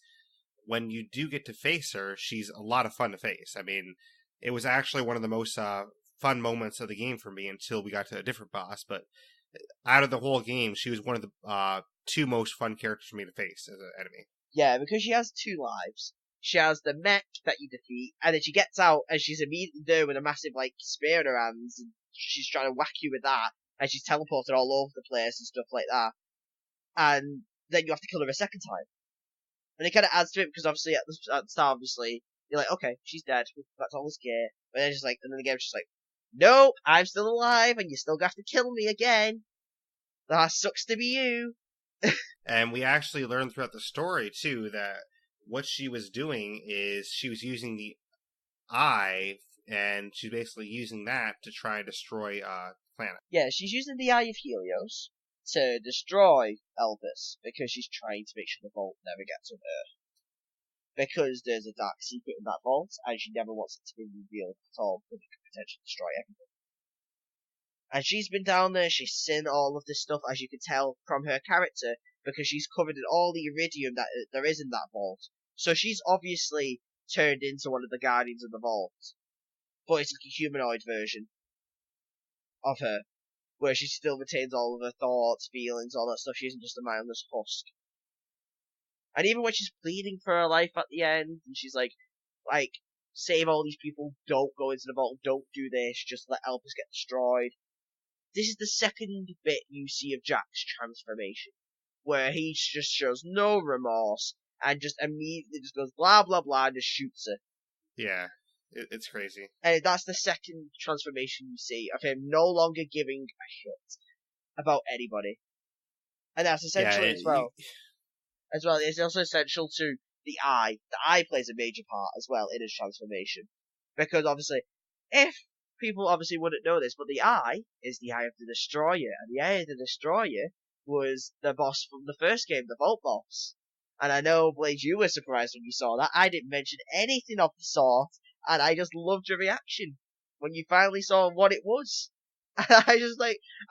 when you do get to face her, she's a lot of fun to face. I mean, it was actually one of the most fun moments of the game for me until we got to a different boss, but out of the whole game, she was one of the two most fun characters for me to face as an enemy. Yeah, because she has two lives. She has the mech that you defeat, and then she gets out, and she's immediately there with a massive, like, spear in her hands, and she's trying to whack you with that, and she's teleported all over the place and stuff like that. And then you have to kill her a second time. And it kind of adds to it, because obviously at the start, obviously, you're like, okay, she's dead, that's all this gear. But then she's like, and then the game's just like, nope, I'm still alive, and you still have to kill me again. That sucks to be you. And we actually learned throughout the story, too, that what she was doing is she was using the Eye, and she's basically using that to try and destroy the planet. Yeah, she's using the Eye of Helios to destroy Elvis, because she's trying to make sure the vault never gets on Earth. Because there's a dark secret in that vault, and she never wants it to be revealed at all, because it could potentially destroy everything. And she's been down there, she's seen all of this stuff, as you can tell from her character, because she's covered in all the iridium that there is in that vault. So she's obviously turned into one of the guardians of the vault. But it's like a humanoid version of her, where she still retains all of her thoughts, feelings, all that stuff. She isn't just a mindless husk. And even when she's pleading for her life at the end, and she's like, save all these people, don't go into the vault, don't do this, just let Elvis get destroyed. This is the second bit you see of Jack's transformation, where he just shows no remorse, and just immediately just goes blah blah blah and just shoots her. Yeah, it's crazy. And that's the second transformation you see of him no longer giving a shit about anybody. And that's Yeah, essentially as well, it's also essential to the eye. The eye plays a major part as well in his transformation. Because obviously, if people obviously wouldn't know this, but the eye is the eye of the Destroyer, and the eye of the Destroyer was the boss from the first game, the Vault Boss. And I know, Blaise, you were surprised when you saw that. I didn't mention anything of the sort, and I just loved your reaction when you finally saw what it was. I just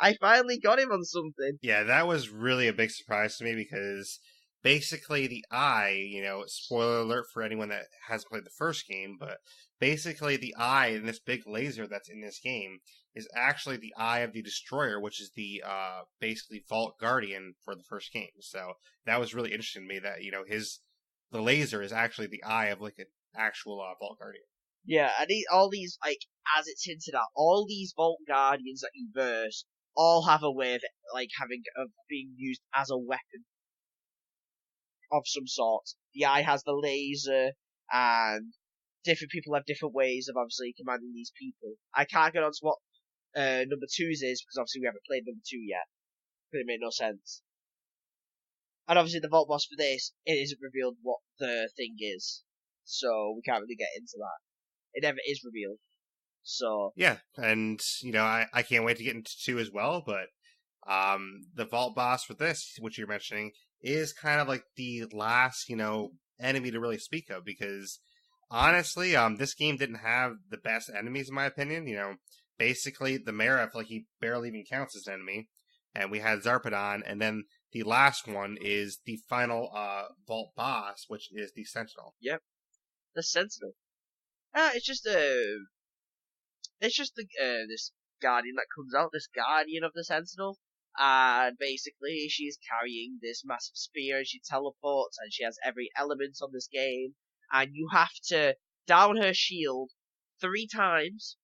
I finally got him on something. Yeah, that was really a big surprise to me because basically the eye, spoiler alert for anyone that hasn't played the first game, but basically the eye in this big laser that's in this game is actually the eye of the Destroyer, which is the basically Vault Guardian for the first game. So that was really interesting to me that, the laser is actually the eye of like an actual Vault Guardian. Yeah, and all these, as it's hinted at, all these Vault Guardians that you verse all have a way of, of being used as a weapon of some sort. The eye has the laser, and different people have different ways of obviously commanding these people. I can't get on to what number 2's is, because obviously we haven't played number 2 yet, but it made no sense. And obviously the Vault Boss for this, it isn't revealed what the thing is, so we can't really get into that. It never is revealed. So yeah, and I can't wait to get into 2 as well. But the Vault Boss for this, which you're mentioning, is kind of like the last enemy to really speak of, because honestly, this game didn't have the best enemies in my opinion. Basically the mayor, I feel like he barely even counts as an enemy, and we had Zarpedon, and then the last one is the final Vault Boss, which is the Sentinel. Yep, the Sentinel. It's just this guardian that comes out, this guardian of the Sentinel, and basically she's carrying this massive spear, and she teleports, and she has every element on this game, and you have to down her shield 3 times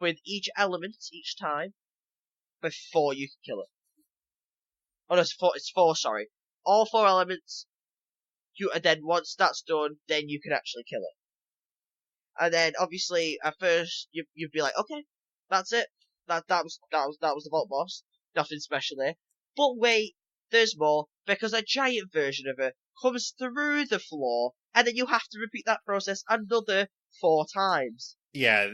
with each element each time before you can kill her. Oh no, it's 4, sorry. All 4 elements, and then once that's done, then you can actually kill her. And then obviously at first you'd be like, okay, that's it. That was the Vault Boss. Nothing special there. But wait, there's more, because a giant version of her comes through the floor, and then you have to repeat that process another 4 times. Yeah,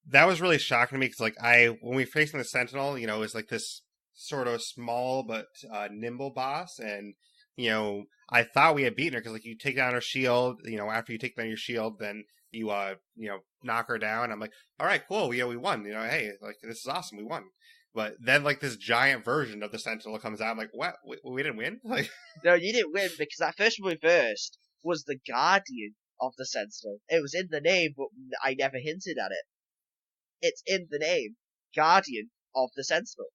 that was really shocking to me, because when we faced the Sentinel, it was like this sort of small but nimble boss, and I thought we had beaten her, because you take down her shield, after you take down your shield, then you knock her down. I'm like, all right, cool, we won. Hey, this is awesome, we won. But then this giant version of the Sentinel comes out. I'm like, what? We didn't win? No, you didn't win, because that first one we versed was the Guardian of the Sentinel. It was in the name, but I never hinted at it. It's in the name, Guardian of the Sentinel.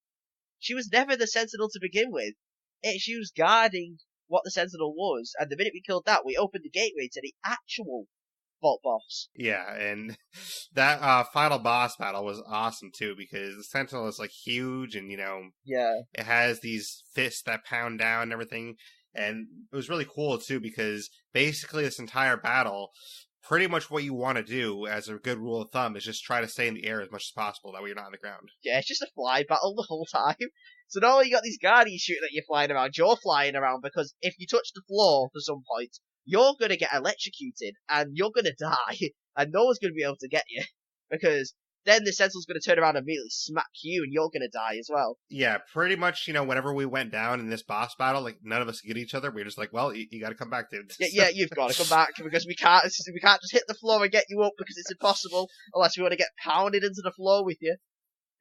She was never the Sentinel to begin with. She was guarding what the Sentinel was, and the minute we killed that, we opened the gateway to the actual Vault Boss. Yeah, and that final boss battle was awesome too, because the Sentinel is huge, and yeah, it has these fists that pound down and everything, and it was really cool too, because basically this entire battle, pretty much what you want to do as a good rule of thumb is just try to stay in the air as much as possible, that way you're not on the ground. Yeah, it's just a fly battle the whole time. So not only you got these guardians shooting at you flying around, you're flying around, because if you touch the floor for some point, you're going to get electrocuted, and you're going to die, and no one's going to be able to get you, because then the Sentinel's going to turn around and immediately smack you, and you're going to die as well. Yeah, pretty much, whenever we went down in this boss battle, none of us could get each other. We were just like, well, you got to come back, dude. Yeah, you've got to come back, because we can't just hit the floor and get you up, because it's impossible, unless we want to get pounded into the floor with you.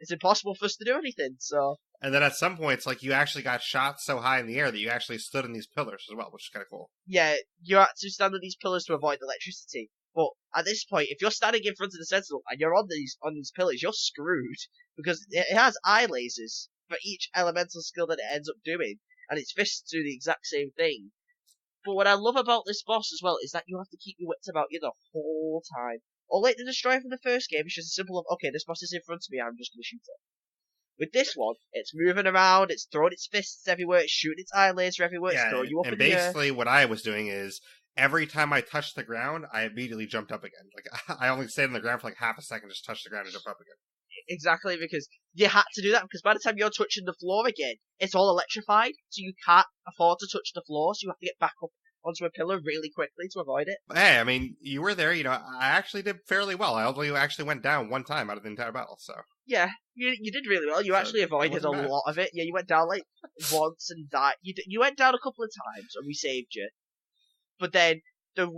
It's impossible for us to do anything, so... And then at some points, you actually got shot so high in the air that you actually stood in these pillars as well, which is kind of cool. Yeah, you have to stand on these pillars to avoid electricity. But at this point, if you're standing in front of the Sentinel and you're on these pillars, you're screwed, because it has eye lasers for each elemental skill that it ends up doing, and its fists do the exact same thing. But what I love about this boss as well is that you have to keep your wits about you the whole time. Or like the Destroyer from the first game, it's just as simple of, okay, this boss is in front of me, I'm just going to shoot it. With this one, it's moving around, it's throwing its fists everywhere, it's shooting its eye laser everywhere, it's Yeah, throwing you up and in the air. basically what I was doing is every time I touched the ground, I immediately jumped up again. Like I only stayed on the ground for like half a second, just touch the ground and jump up again. Exactly, because you had to do that, because by the time you're touching the floor again, it's all electrified, so you can't afford to touch the floor, so you have to get back up onto a pillar really quickly to avoid it. But hey, I mean, you were there, I actually did fairly well. I only actually went down one time out of the entire battle, so. Yeah, you did really well. You So, actually avoided a lot of it. Yeah, you went down like once and died. You went down a couple of times and we saved you. But then the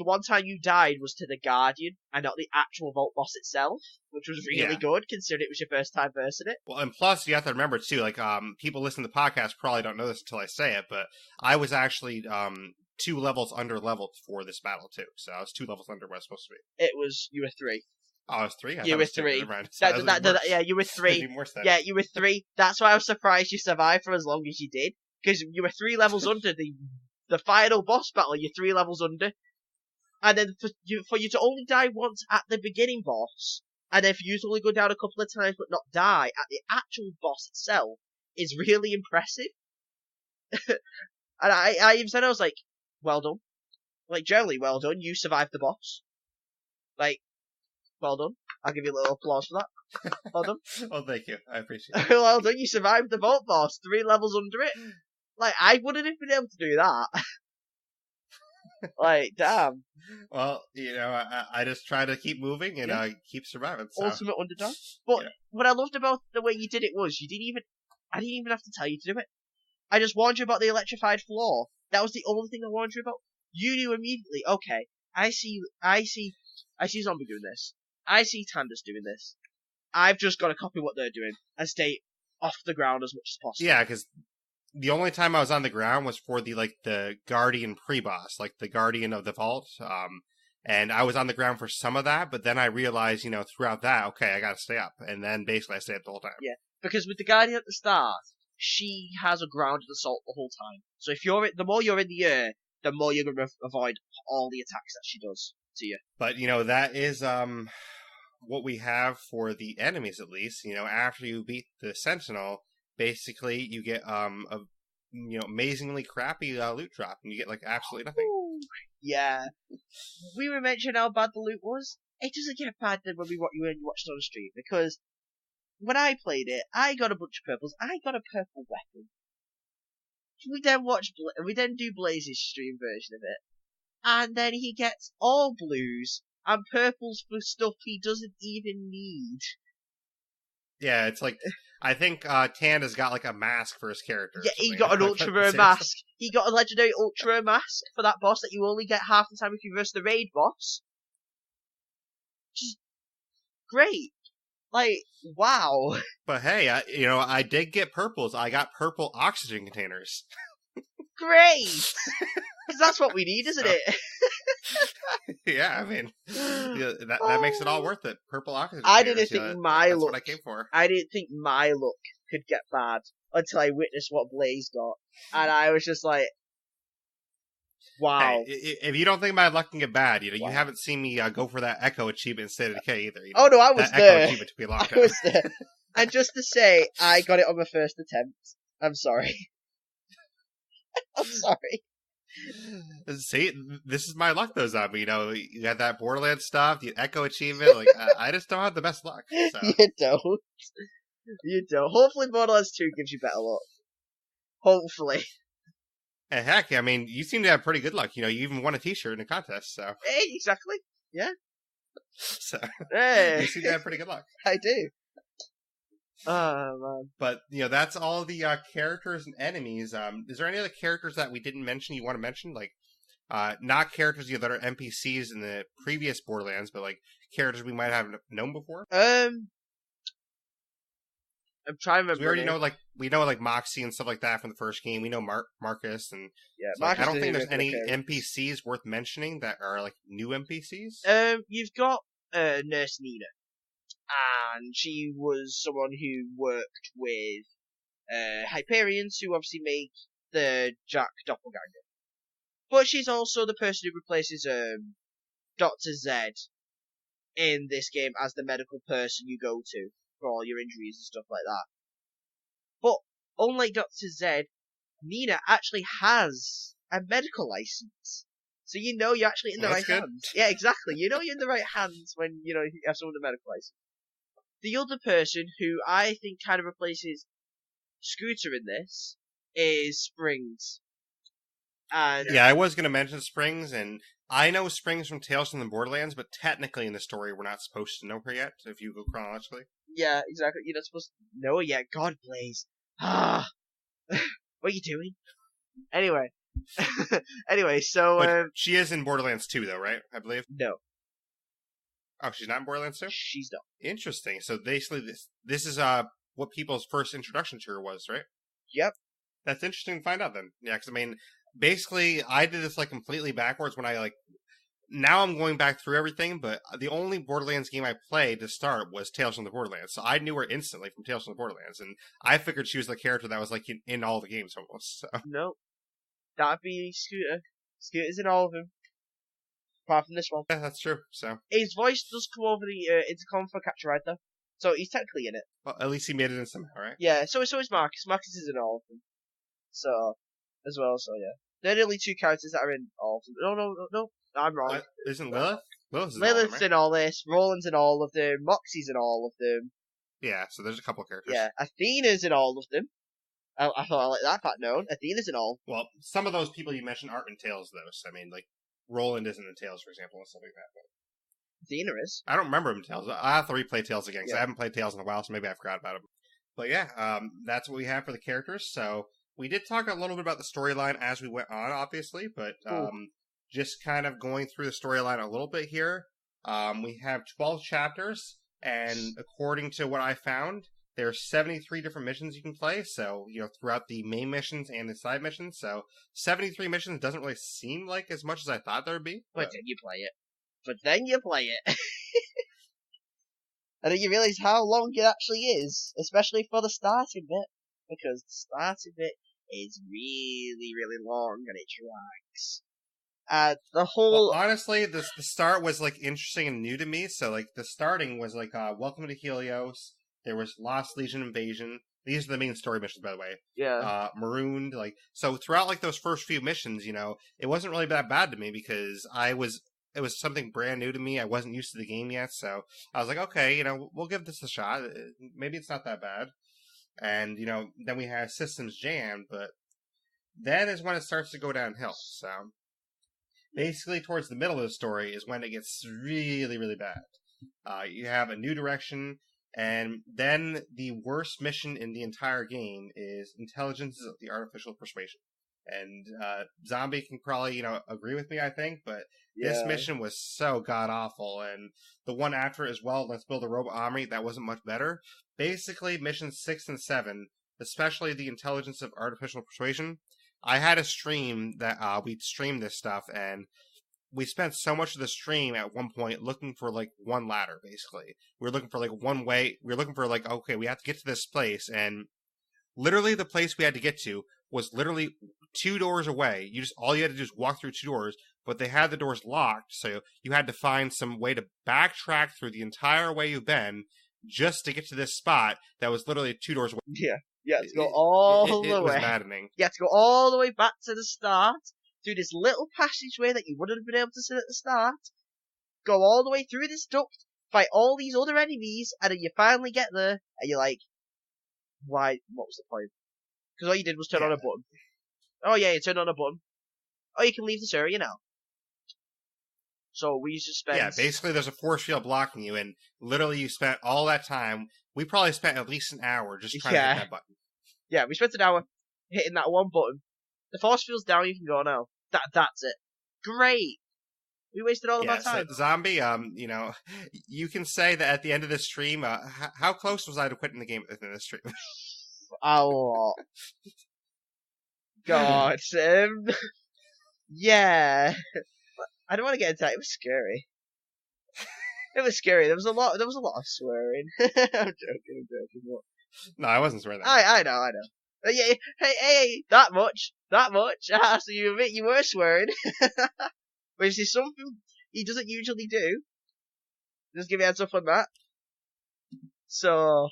one time you died was to the Guardian and not the actual Vault boss itself, which was really good considering it was your first time versing it. Well, and plus you have to remember too, like people listening to the podcast probably don't know this until I say it, but I was actually 2 levels under leveled for this battle too. So I was 2 levels under where I was supposed to be. You were 3. Oh, I was 3? You were 3. Yeah, you were 3. Yeah, you were 3. That's why I was surprised you survived for as long as you did. Because you were 3 levels under the final boss battle, you're 3 levels under. And then for you to only die once at the beginning boss, and then for you to only go down a couple of times but not die at the actual boss itself, is really impressive. And I even said, I was like, well done. Like, generally, well done. You survived the boss. Like, well done. I'll give you a little applause for that. Well done. Oh, thank you. I appreciate it. Well done. You survived the Vault boss. 3 levels under it. Like, I wouldn't have been able to do that. Like, damn. Well, I just try to keep moving and keep surviving. So. Ultimate underdog. But what I loved about the way you did it was I didn't even have to tell you to do it. I just warned you about the electrified floor. That was the only thing I warned you about. You knew immediately, okay, I see Zombie doing this. I see Tandus doing this. I've just got to copy what they're doing and stay off the ground as much as possible. Yeah, because the only time I was on the ground was for the Guardian pre-boss, like the Guardian of the Vault. And I was on the ground for some of that, but then I realized, throughout that, okay, I got to stay up. And then basically I stayed up the whole time. Yeah, because with the Guardian at the start, she has a grounded assault the whole time. So the more you're in the air, the more you're going to avoid all the attacks that she does to you. But, that is what we have for the enemies, at least. After you beat the Sentinel, basically you get amazingly crappy loot drop, and you get, like, absolutely nothing. Ooh, yeah. We were mentioning how bad the loot was. It doesn't get bad when you watched it on the stream, because when I played it, I got a bunch of purples. I got a purple weapon. We then do Blaise's stream version of it, and then he gets all blues and purples for stuff he doesn't even need. Yeah, it's like, I think Tan has got like a mask for his character. Yeah, he got an ultra rare mask. He got a legendary ultra rare mask for that boss that you only get half the time if you verse the raid boss. Just great. Like, wow. But hey, I did get purples. I got purple oxygen containers. Great! Because that's what we need, isn't it? Yeah, I mean, that makes it all worth it. Purple oxygen I containers. didn't think my that's luck. what I came for. I didn't think my luck could get bad until I witnessed what Blaise got. And I was just like, wow. Hey, if you don't think my luck can get bad, Wow. you haven't seen me go for that Echo achievement in State of Decay either. Oh no, I was that there. Echo achievement took me a long I time. was there. And just to say, I got it on my first attempt. I'm sorry. I'm sorry. See, this is my luck, though, Zombie. You got that Borderlands stuff, the Echo achievement. Like, I just don't have the best luck. So. You don't. You don't. Hopefully Borderlands 2 gives you better luck. Hopefully. And heck, I mean, you seem to have pretty good luck. You even won a T-shirt in a contest, so. Hey, exactly. Yeah. So, hey. You seem to have pretty good luck. I do. Oh, man. But, that's all the characters and enemies. Is there any other characters that we didn't mention you want to mention? Like, not characters that are NPCs in the previous Borderlands, but, like, characters we might have known before? I'm trying to remember. We already know, like, Moxie and stuff like that from the first game. We know Marcus, and yeah, I don't think there's any NPCs worth mentioning that are, like, new NPCs. You've got Nurse Nina. And she was someone who worked with Hyperions, who obviously make the Jack doppelganger. But she's also the person who replaces Dr. Zed in this game as the medical person you go to for all your injuries and stuff like that. unlike Dr. Z, Nina actually has a medical license. So you know you're actually in the Well, right that's good. hands. Yeah, exactly. You know you're in the right hands when, you have someone with a medical license. The other person who I think kind of replaces Scooter in this is Springs. And Yeah, I was going to mention Springs, and I know Springs from Tales from the Borderlands, but technically in the story we're not supposed to know her yet, if you go chronologically. yeah, exactly. You're not supposed to know it yet. God, Blaise. Ah, what are you doing? Anyway, so But she is in Borderlands 2, though, right? I believe. no, Oh, she's not in Borderlands 2? she's not. Interesting. So basically, this is what people's first introduction to her was, right? Yep. That's interesting to find out then. Yeah, because I mean, basically, I did this like completely backwards when I like. Now I'm going back through everything, but the only Borderlands game I played to start was Tales from the Borderlands. So I knew her instantly from Tales from the Borderlands, and I figured she was the character that was like in all the games almost. So. No, that'd be Scooter. Scooter's in all of them, apart from this one. Yeah, that's true. So His voice does come over the intercom for Capture Rider, so he's technically in it. well, at least he made it in somehow, right? Yeah, so is Marcus. Marcus is in all of them. So, as well, so yeah. They're the only two characters that are in all of them. No, I'm wrong. What? Isn't Lilith? Lilith's in all of them, Lilith's right? in all this, Roland's in all of them, Moxie's in all of them. Yeah, so there's a couple of characters. Yeah, Athena's in all of them. I thought I let that part known. Athena's in all. Well, some of those people you mentioned aren't in Tales, though. So, I mean, like, Roland isn't in Tales, for example, and stuff like that. But Athena is. I don't remember him in Tales. I have to replay Tales again, because Yeah. I haven't played Tales in a while, so maybe I forgot about him. But yeah, that's what we have for the characters. So, we did talk a little bit about the storyline as we went on, obviously, but just kind of going through the storyline a little bit here. We have 12 chapters, and according to what I found, there are 73 different missions you can play, so, throughout the main missions and the side missions, so 73 missions doesn't really seem like as much as I thought there would be. But then you play it. And then you realise how long it actually is, especially for the starting bit. Because the starting bit is really, really long, and it drags. The whole... Well, honestly, the start was, like, interesting and new to me, so, like, the starting was, like, Welcome to Helios, there was Lost Legion Invasion. These are the main story missions, by the way. Yeah. Marooned, like, so throughout, like, those first few missions, it wasn't really that bad to me because it was something brand new to me. I wasn't used to the game yet, so I was like, okay, we'll give this a shot. Maybe it's not that bad. And, then we have Systems Jammed, but then is when it starts to go downhill, so basically towards the middle of the story is when it gets really, really bad. You have a new direction, and then the worst mission in the entire game is Intelligence of the Artificial Persuasion. And Zombie can probably, agree with me, I think, but this mission was so god-awful. And the one after as well, Let's Build a Robot Army, that wasn't much better. Basically, missions 6 and 7, especially the Intelligence of Artificial Persuasion, I had a stream that we'd stream this stuff, and we spent so much of the stream at one point looking for, like, one ladder, basically. We were looking for, like, one way. We were looking for, like, okay, we have to get to this place, and literally the place we had to get to was literally 2 doors away. All you had to do is walk through 2 doors, but they had the doors locked, so you had to find some way to backtrack through the entire way you've been just to get to this spot that was literally 2 doors away. Yeah. You had to go all the way. It was maddening. You had to go all the way back to the start, through this little passageway that you wouldn't have been able to see at the start, go all the way through this duct, fight all these other enemies, and then you finally get there, and you're like, why? What was the point? Because all you did was turn on a button. Oh yeah, you turned on a button. Oh, you can leave this area now. So we used to spend... Yeah, basically there's a force field blocking you, and literally you spent all that time. We probably spent at least an hour just trying to hit that button. Yeah, we spent an hour hitting that one button. The force field's down, you can go now. That's it. Great! We wasted all of our time. So Zombie, you can say that at the end of this stream, how close was I to quitting the game at the end of this stream? A lot. God, yeah. I don't want to get into that. It was scary. It was scary. There was a lot of swearing. I'm joking. No, I wasn't swearing that. I know. Yeah, hey, that much. So you admit you were swearing. Which is something he doesn't usually do. Just give you a heads up on that. So...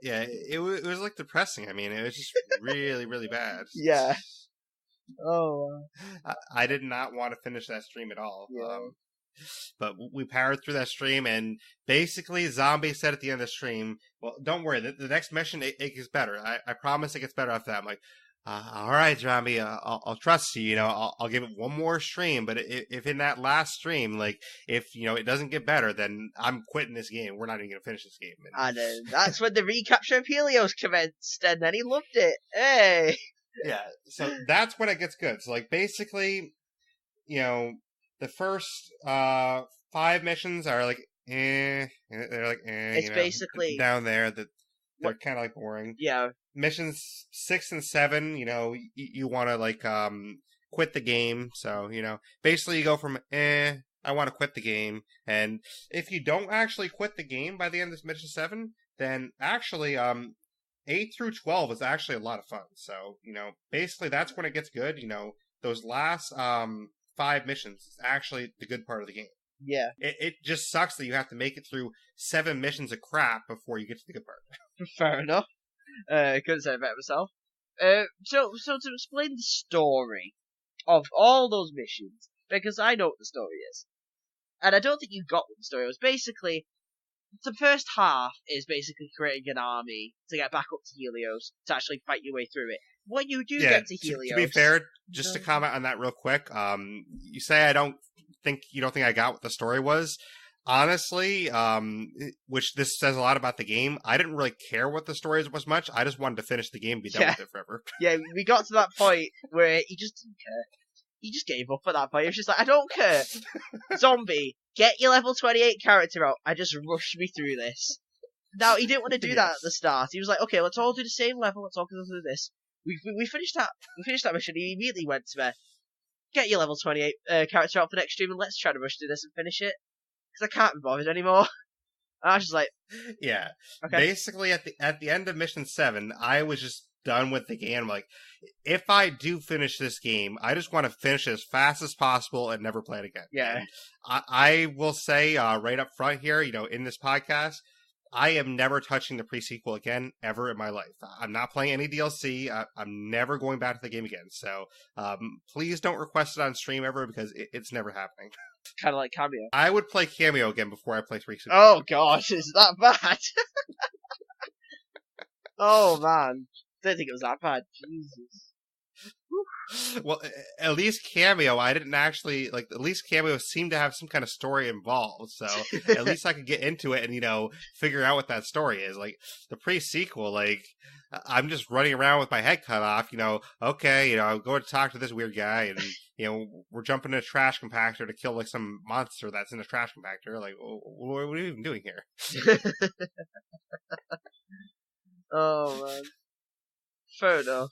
Yeah, it was like depressing. I mean, it was just really, really bad. Yeah. Oh. I did not want to finish that stream at all. Yeah. But we powered through that stream, and basically, Zombie said at the end of the stream, "Well, don't worry, the next mission it gets better. I promise it gets better after that." I'm like, "All right, Zombie, I'll trust you. You know, I'll give it one more stream. But if in that last stream, like, if it doesn't get better, then I'm quitting this game. We're not even gonna finish this game." And that's when the recapture of Helios commenced, and then he loved it. Hey. Yeah, so that's when it gets good. So, like, basically, the first 5 missions are like, they're like, It's basically down there that they're kind of like boring. Yeah. Missions 6 and 7, you want to like quit the game. So basically you go from I want to quit the game, and if you don't actually quit the game by the end of mission 7, then actually 8 through 12 is actually a lot of fun. So, basically that's when it gets good. Those last 5 missions is actually the good part of the game. Yeah. It just sucks that you have to make it through 7 missions of crap before you get to the good part. Fair enough. Couldn't say it better myself. So to explain the story of all those missions, because I know what the story is, and I don't think you got what the story was. Basically, the first half is basically creating an army to get back up to Helios to actually fight your way through it. When you do get to Helios, to be fair, just to comment on that real quick, you say you don't think I got what the story was. Honestly, which this says a lot about the game. I didn't really care what the story was much. I just wanted to finish the game and be done with it forever. Yeah, we got to that point where he just didn't care. He just gave up at that point. He was just like, I don't care. Zombie, get your level 28 character out. I just rushed me through this. Now, he didn't want to do that at the start. He was like, okay, let's all do the same level. Let's all go through this. We finished that. We finished that mission. He immediately went to me. Get your level 28 character out for next stream, and let's try to rush through this and finish it. Because I can't be bothered anymore. And I was just like, yeah. Okay. Basically, at the end of mission 7, I was just done with the game. I'm like, if I do finish this game, I just want to finish it as fast as possible and never play it again. Yeah. And I will say right up front here, in this podcast, I am never touching the pre-sequel again, ever in my life. I'm not playing any DLC. I'm never going back to the game again. So please don't request it on stream ever, because it's never happening. Kind of like Cameo. I would play Cameo again before I play pre-sequel. Oh, gosh, is that bad? Oh, man. I didn't think it was that bad. Jesus. Well, at least Cameo, I didn't actually, like, at least Cameo seemed to have some kind of story involved, so at least I could get into it and, figure out what that story is. Like, the pre-sequel, like, I'm just running around with my head cut off, okay, I'm going to talk to this weird guy, and, we're jumping in a trash compactor to kill, like, some monster that's in a trash compactor. Like, what are we even doing here? Oh, man. Fair enough.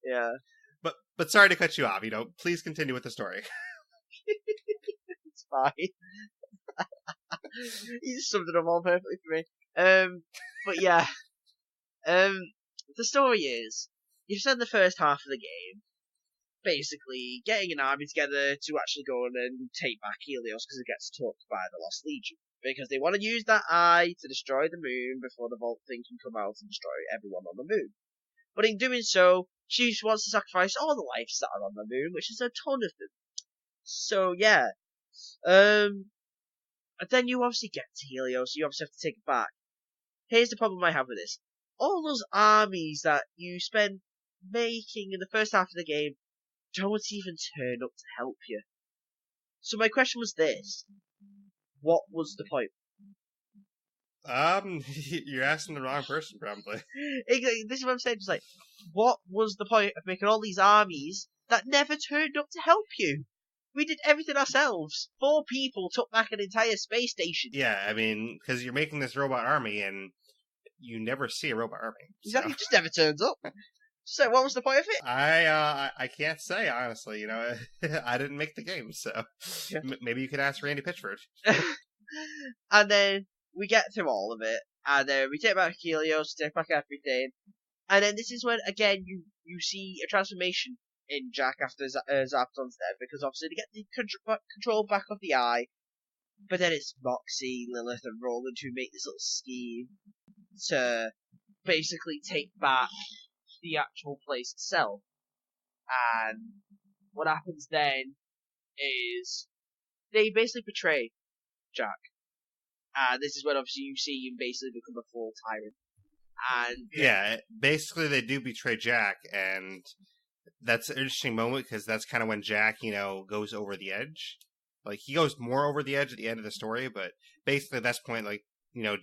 Yeah. But sorry to cut you off, please continue with the story. It's fine. You just summed it up all perfectly for me. But yeah. The story is, you've spent the first half of the game basically getting an army together to actually go on and take back Helios because it gets took by the Lost Legion. Because they want to use that eye to destroy the moon before the Vault thing can come out and destroy everyone on the moon. But in doing so, she wants to sacrifice all the lives that are on the moon, which is a ton of them. So, yeah. And then you obviously get to Helios, you obviously have to take it back. Here's the problem I have with this. All those armies that you spend making in the first half of the game don't even turn up to help you. So my question was this. What was the point? You're asking the wrong person, probably. This is what I'm saying. It's like, what was the point of making all these armies that never turned up to help you? We did everything ourselves. 4 people took back an entire space station. Yeah, I mean, because you're making this robot army, and you never see a robot army. Exactly, it just never turns up. So what was the point of it? I can't say, honestly. I didn't make the game, so yeah. Maybe you could ask Randy Pitchford. And then we get through all of it, and then we take back Helios, take back everything, and then this is when, again, you see a transformation in Jack after Zarpton's dead, because obviously they get the control back of the eye, but then it's Moxie, Lilith, and Roland who make this little scheme to basically take back the actual place itself. And what happens then is they basically betray Jack. This is when obviously you see him basically become a full tyrant. And yeah, basically they do betray Jack, and that's an interesting moment because that's kind of when Jack, goes over the edge. Like, he goes more over the edge at the end of the story, but basically at this point, like,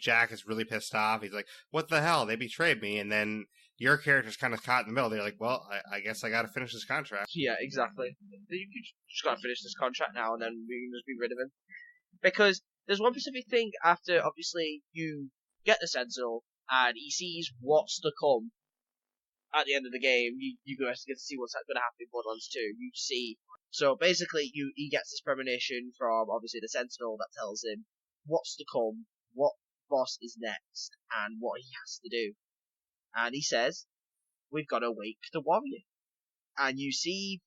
Jack is really pissed off. He's like, what the hell? They betrayed me. And then your character's kind of caught in the middle. They're like, well, I guess I got to finish this contract. yeah, exactly. You just gotta finish this contract now, and then we can just be rid of him. Because there's one specific thing after, obviously, you get the Sentinel, and he sees what's to come at the end of the game. You guys get to see what's going to happen in Borderlands 2. You see. So basically, he gets this premonition from, obviously, the Sentinel that tells him what's to come, what boss is next, and what he has to do. And he says, we've got to wake the warrior. And you see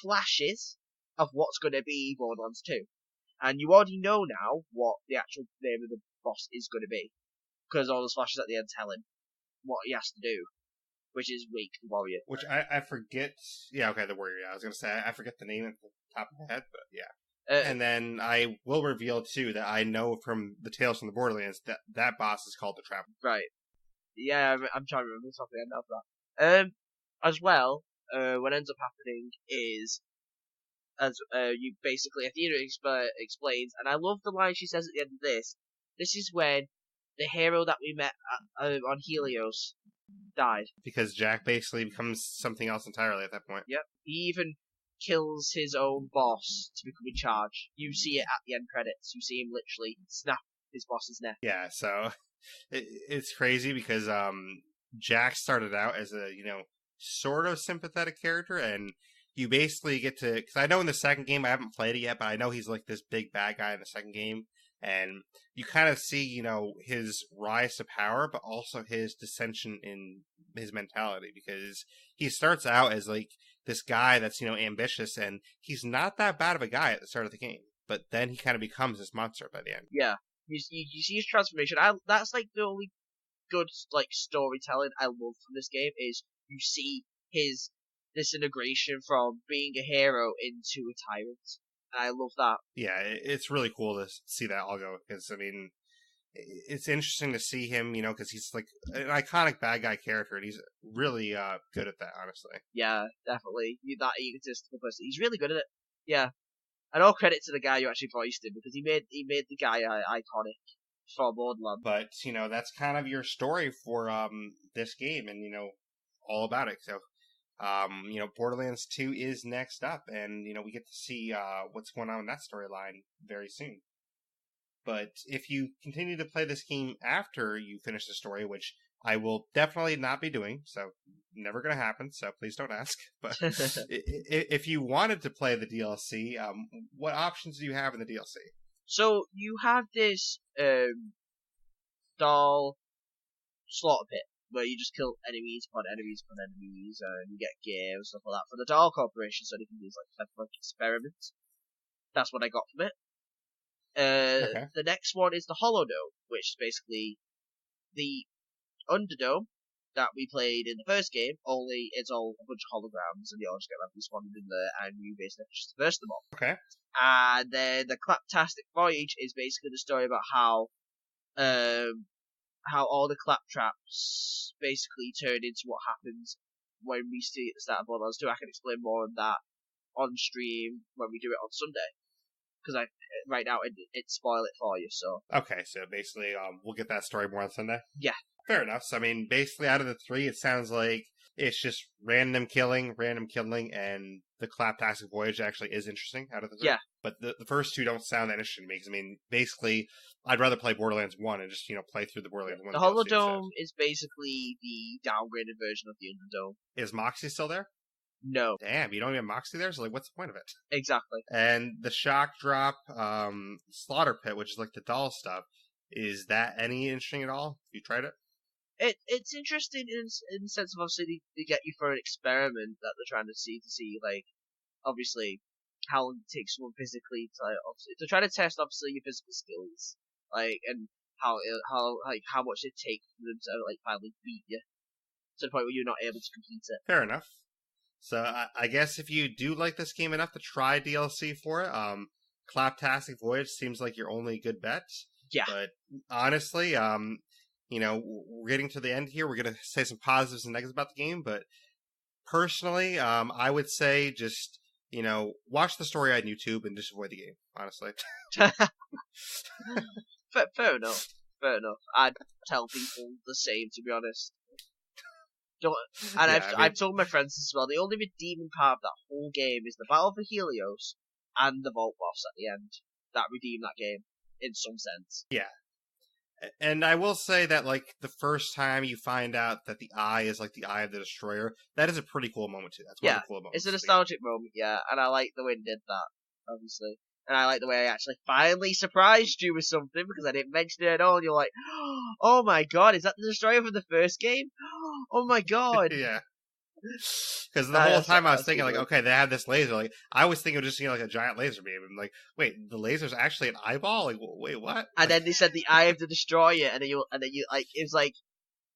flashes of what's going to be Borderlands 2. And you already know now what the actual name of the boss is going to be. Because all those flashes at the end tell him what he has to do, which is wake the warrior. Which I forget. Yeah, okay, the warrior. Yeah, I was going to say, I forget the name at the top of my head, but yeah. And then I will reveal, too, that I know from the Tales from the Borderlands that boss is called the Trap. Right. Yeah, I'm trying to remember something end of that. As well, what ends up happening is, as you basically, Athena explains, and I love the line she says at the end of this is when the hero that we met on Helios died. Because Jack basically becomes something else entirely at that point. Yep. He even kills his own boss to become in charge. You see it at the end credits. You see him literally snap his boss's neck. Yeah, so it's crazy because Jack started out as a, sort of sympathetic character, and you basically get to, because I know in the second game, I haven't played it yet, but I know he's like this big bad guy in the second game, and you kind of see, his rise to power, but also his dissension in his mentality, because he starts out as like this guy that's, ambitious, and he's not that bad of a guy at the start of the game, but then he kind of becomes this monster by the end. Yeah. You see his transformation. That's like the only good like storytelling I love from this game is you see his disintegration from being a hero into a tyrant. And I love that. Yeah, it's really cool to see that all go, because, I mean, it's interesting to see him, because he's like an iconic bad guy character, and he's really good at that, honestly. Yeah, definitely. That egotistical person. He's really good at it. Yeah. And all credit to the guy who actually voiced him, because he made the guy iconic for Borderlands. But, that's kind of your story for this game, and, all about it. So, Borderlands 2 is next up, and, we get to see what's going on in that storyline very soon. But if you continue to play this game after you finish the story, which I will definitely not be doing, so never going to happen, so please don't ask. But if you wanted to play the DLC, what options do you have in the DLC? So you have this doll slaughter pit where you just kill enemies upon enemies upon enemies, and you get gear and stuff like that for the Doll Corporation, so they can use like Derreck experiments. That's what I got from it. Okay. The next one is the Holodome, which is basically the Underdome that we played in the first game, only it's all a bunch of holograms, and they all just get respawned in there, and you basically just traverse them all. Okay. And then the Claptastic Voyage is basically the story about how all the claptraps basically turn into what happens when we see it at the start of Borderlands 2. I can explain more on that on stream when we do it on Sunday. Because right now it spoil it for you, so. Okay, so basically we'll get that story more on Sunday? Yeah. Fair enough. So, I mean, basically out of the three, it sounds like it's just random killing, and the Claptastic Voyage actually is interesting out of the three. Yeah. But the first two don't sound that interesting to me, because, I mean, basically, I'd rather play Borderlands 1 and just, play through the Borderlands 1 The Holodome is basically the downgraded version of the Underdome. Is Moxie still there? No. Damn, you don't even have Moxie there? So, like, what's the point of it? Exactly. And the Shock Drop, Slaughter Pit, which is like the doll stuff, is that any interesting at all? You tried it? It's interesting in the sense of obviously they get you for an experiment that they're trying to see like obviously how long it takes someone physically to obviously they're trying to test obviously your physical skills and how much it takes for them to like finally beat you to the point where you're not able to complete it. Fair enough. So I guess if you do like this game enough to try DLC for it, Claptastic Voyage seems like your only good bet. Yeah. But honestly, we're getting to the end here. We're gonna say some positives and negatives about the game, but personally, I would say just watch the story on YouTube and just avoid the game. Honestly. Fair enough. Fair enough. I'd tell people the same, to be honest. Don't, and Yeah, I've told my friends as well. The only redeeming part of that whole game is the battle for Helios and the vault boss at the end. That redeem that game in some sense. Yeah. And I will say that, like, the first time you find out that the eye is like the eye of the destroyer, that is a pretty cool moment too. That's one of the cool moments. It's a nostalgic moment, yeah, and I like the way they did that, obviously. And I like the way I actually finally surprised you with something because I didn't mention it at all. And you're like, oh my god, is that the destroyer from the first game? Oh my god. Yeah. Because the whole time I was thinking, like, okay, they have this laser. Like, I was thinking it was just, like a giant laser beam. And like, wait, the laser's actually an eyeball? Like, wait, what? And then they said the eye of the destroyer, and then you like, it was like,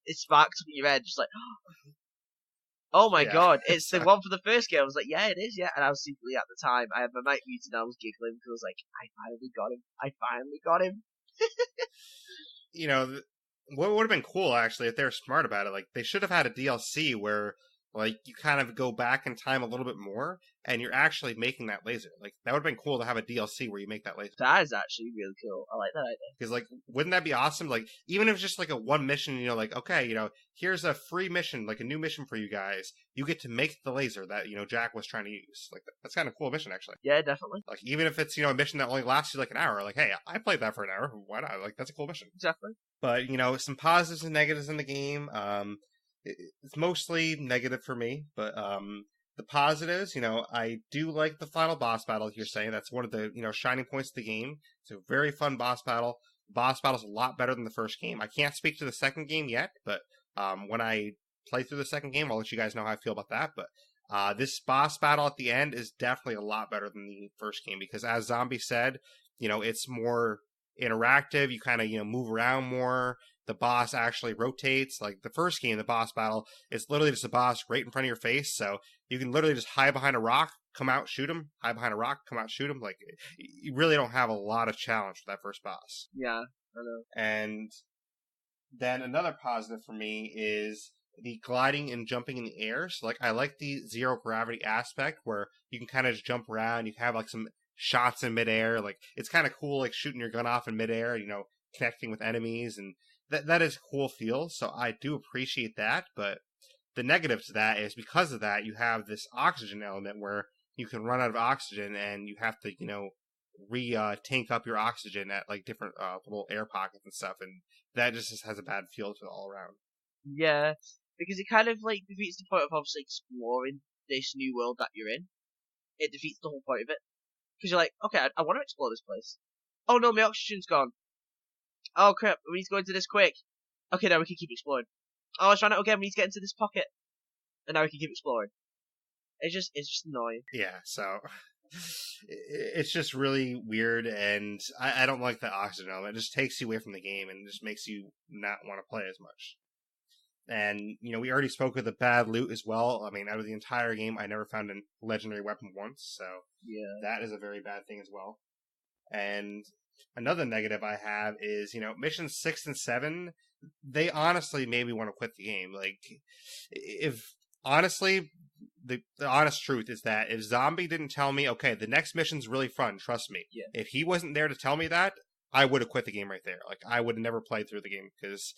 it sparked up in your head, just like, oh my god, it's the one for the first game. I was like, yeah, it is, yeah. And I was secretly at the time, I had my mic muted and I was giggling because I was like, I finally got him. What would have been cool, actually, if they were smart about it, like, they should have had a DLC where, like, you kind of go back in time a little bit more, and you're actually making that laser. Like, that would have been cool to have a DLC where you make that laser. That is actually really cool. I like that idea. Because, like, wouldn't that be awesome? Like, even if it's just, like, a one mission, like, okay, here's a free mission, like, a new mission for you guys. You get to make the laser that, Jack was trying to use. Like, that's kind of a cool mission, actually. Yeah, definitely. Like, even if it's, a mission that only lasts you, like, an hour. Like, hey, I played that for an hour. Why not? Like, that's a cool mission. Exactly. But, some positives and negatives in the game. It's mostly negative for me, but the positives, I do like the final boss battle. You're saying that's one of the shining points of the game. It's a very fun boss battle. The boss battle's a lot better than the first game. I can't speak to the second game yet, but when I play through the second game, I'll let you guys know how I feel about that. But this boss battle at the end is definitely a lot better than the first game because, as Zombie said, it's more interactive. You kind of move around more. The boss actually rotates. Like the first game, the boss battle, it's literally just a boss right in front of your face. So you can literally just hide behind a rock, come out, shoot him. Hide behind a rock, come out, shoot him. Like you really don't have a lot of challenge for that first boss. Yeah, I know. And then another positive for me is the gliding and jumping in the air. So like I like the zero gravity aspect where you can kind of just jump around. You can have like some shots in midair. Like it's kind of cool, like shooting your gun off in midair. Connecting with enemies and. That is a cool feel, so I do appreciate that, but the negative to that is because of that, you have this oxygen element where you can run out of oxygen and you have to, tank up your oxygen at, like, different little air pockets and stuff, and that just has a bad feel to it all around. Yeah, because it kind of, like, defeats the point of obviously exploring this new world that you're in. It defeats the whole point of it. Because you're like, okay, I want to explore this place. Oh no, my oxygen's gone. Oh crap, we need to go into this quick. Okay, now we can keep exploring. Oh, let's try it again, we need to get into this pocket. And now we can keep exploring. It's just annoying. Yeah, so it's just really weird, and I don't like the oxygen element. It just takes you away from the game and just makes you not want to play as much. And, we already spoke of the bad loot as well. I mean, out of the entire game, I never found a legendary weapon once, so yeah, that is a very bad thing as well. And another negative I have is, missions 6 and 7, they honestly made me want to quit the game. Like, if, honestly, the honest truth is that if Zombie didn't tell me, okay, the next mission's really fun, trust me. Yeah. If he wasn't there to tell me that, I would have quit the game right there. Like, I would have never played through the game because,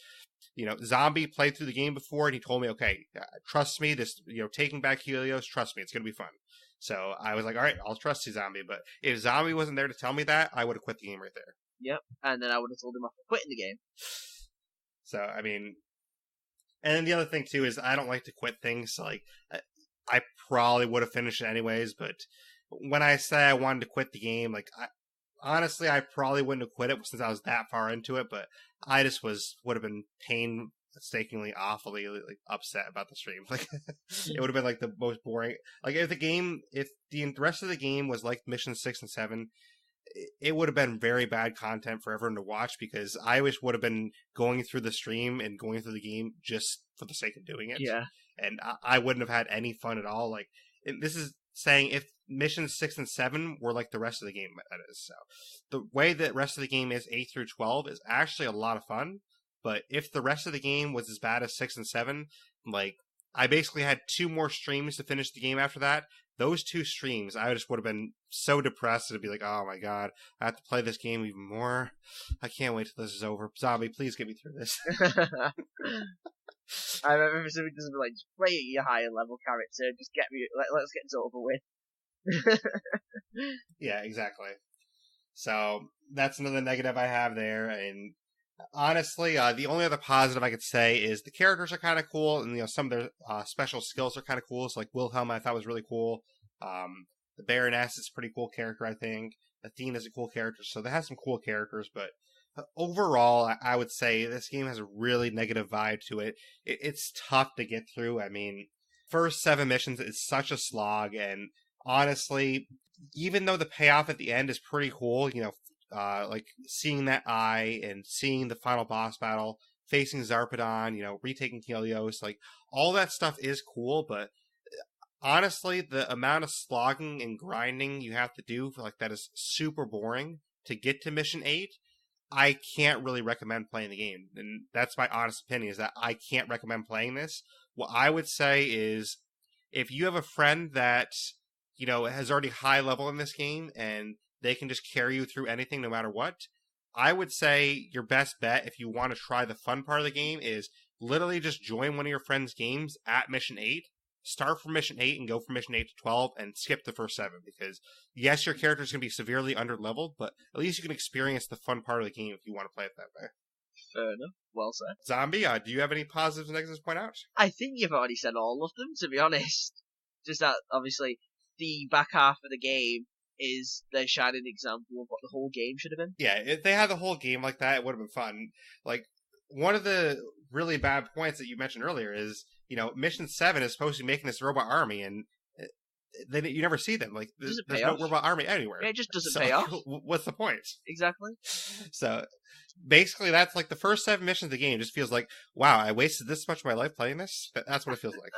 Zombie played through the game before and he told me, okay, trust me, this, taking back Helios, trust me, it's going to be fun. So I was like, all right, I'll trust you, Zombie. But if Zombie wasn't there to tell me that, I would have quit the game right there. Yep, and then I would have told him off for quitting the game. So, I mean, and then the other thing, too, is I don't like to quit things. So, like, I probably would have finished it anyways, but when I say I wanted to quit the game, like, honestly, I probably wouldn't have quit it since I was that far into it, but I just would have been painstakingly, awfully like upset about the stream. Like it would have been like the most boring. Like if the rest of the game was like Mission 6 and 7, it would have been very bad content for everyone to watch, because I wish would have been going through the stream and going through the game just for the sake of doing it. Yeah. And I wouldn't have had any fun at all. Like, this is saying if missions 6 and 7 were like the rest of the game, that is. So the way that rest of the game is 8 through 12 is actually a lot of fun. But if the rest of the game was as bad as 6 and 7, like, I basically had 2 more streams to finish the game after that. Those 2 streams, I just would have been so depressed. It'd be like, oh my god, I have to play this game even more. I can't wait till this is over. Zombie, please get me through this. I remember somebody just be like, just play at your higher level character, just get me, let's get it over with. Yeah, exactly. So that's another negative I have there. And honestly, the only other positive I could say is the characters are kind of cool, and some of their special skills are kind of cool. So like Wilhelm, I thought was really cool. The Baroness is a pretty cool character, I think. Athena's a cool character, so they have some cool characters. But overall, I would say this game has a really negative vibe to it. It's tough to get through. I mean, first 7 missions is such a slog, and honestly, even though the payoff at the end is pretty cool, like seeing that eye and seeing the final boss battle, facing Zarpedon, retaking Helios, like all that stuff is cool, but honestly, the amount of slogging and grinding you have to do for like that is super boring to get to mission 8. I can't really recommend playing the game, and that's my honest opinion, is that I can't recommend playing this. What I would say is, if you have a friend that has already high level in this game and they can just carry you through anything no matter what, I would say your best bet, if you want to try the fun part of the game, is literally just join one of your friends' games at mission 8, start from mission 8 and go from mission 8 to 12 and skip the first 7, because yes, your character's going to be severely under-leveled, but at least you can experience the fun part of the game if you want to play it that way. Fair enough. Well said. Zombie, do you have any positives and negatives to point out? I think you've already said all of them, to be honest. Just that, obviously, the back half of the game is the shining example of what the whole game should have been. Yeah, if they had the whole game like that, it would have been fun. Like, one of the really bad points that you mentioned earlier is, Mission 7 is supposed to be making this robot army, and then you never see them. Like, there's no robot army anywhere. It just doesn't pay off. What's the point? Exactly. So, basically, that's like the first 7 missions of the game just feels like, wow, I wasted this much of my life playing this? That's what it feels like.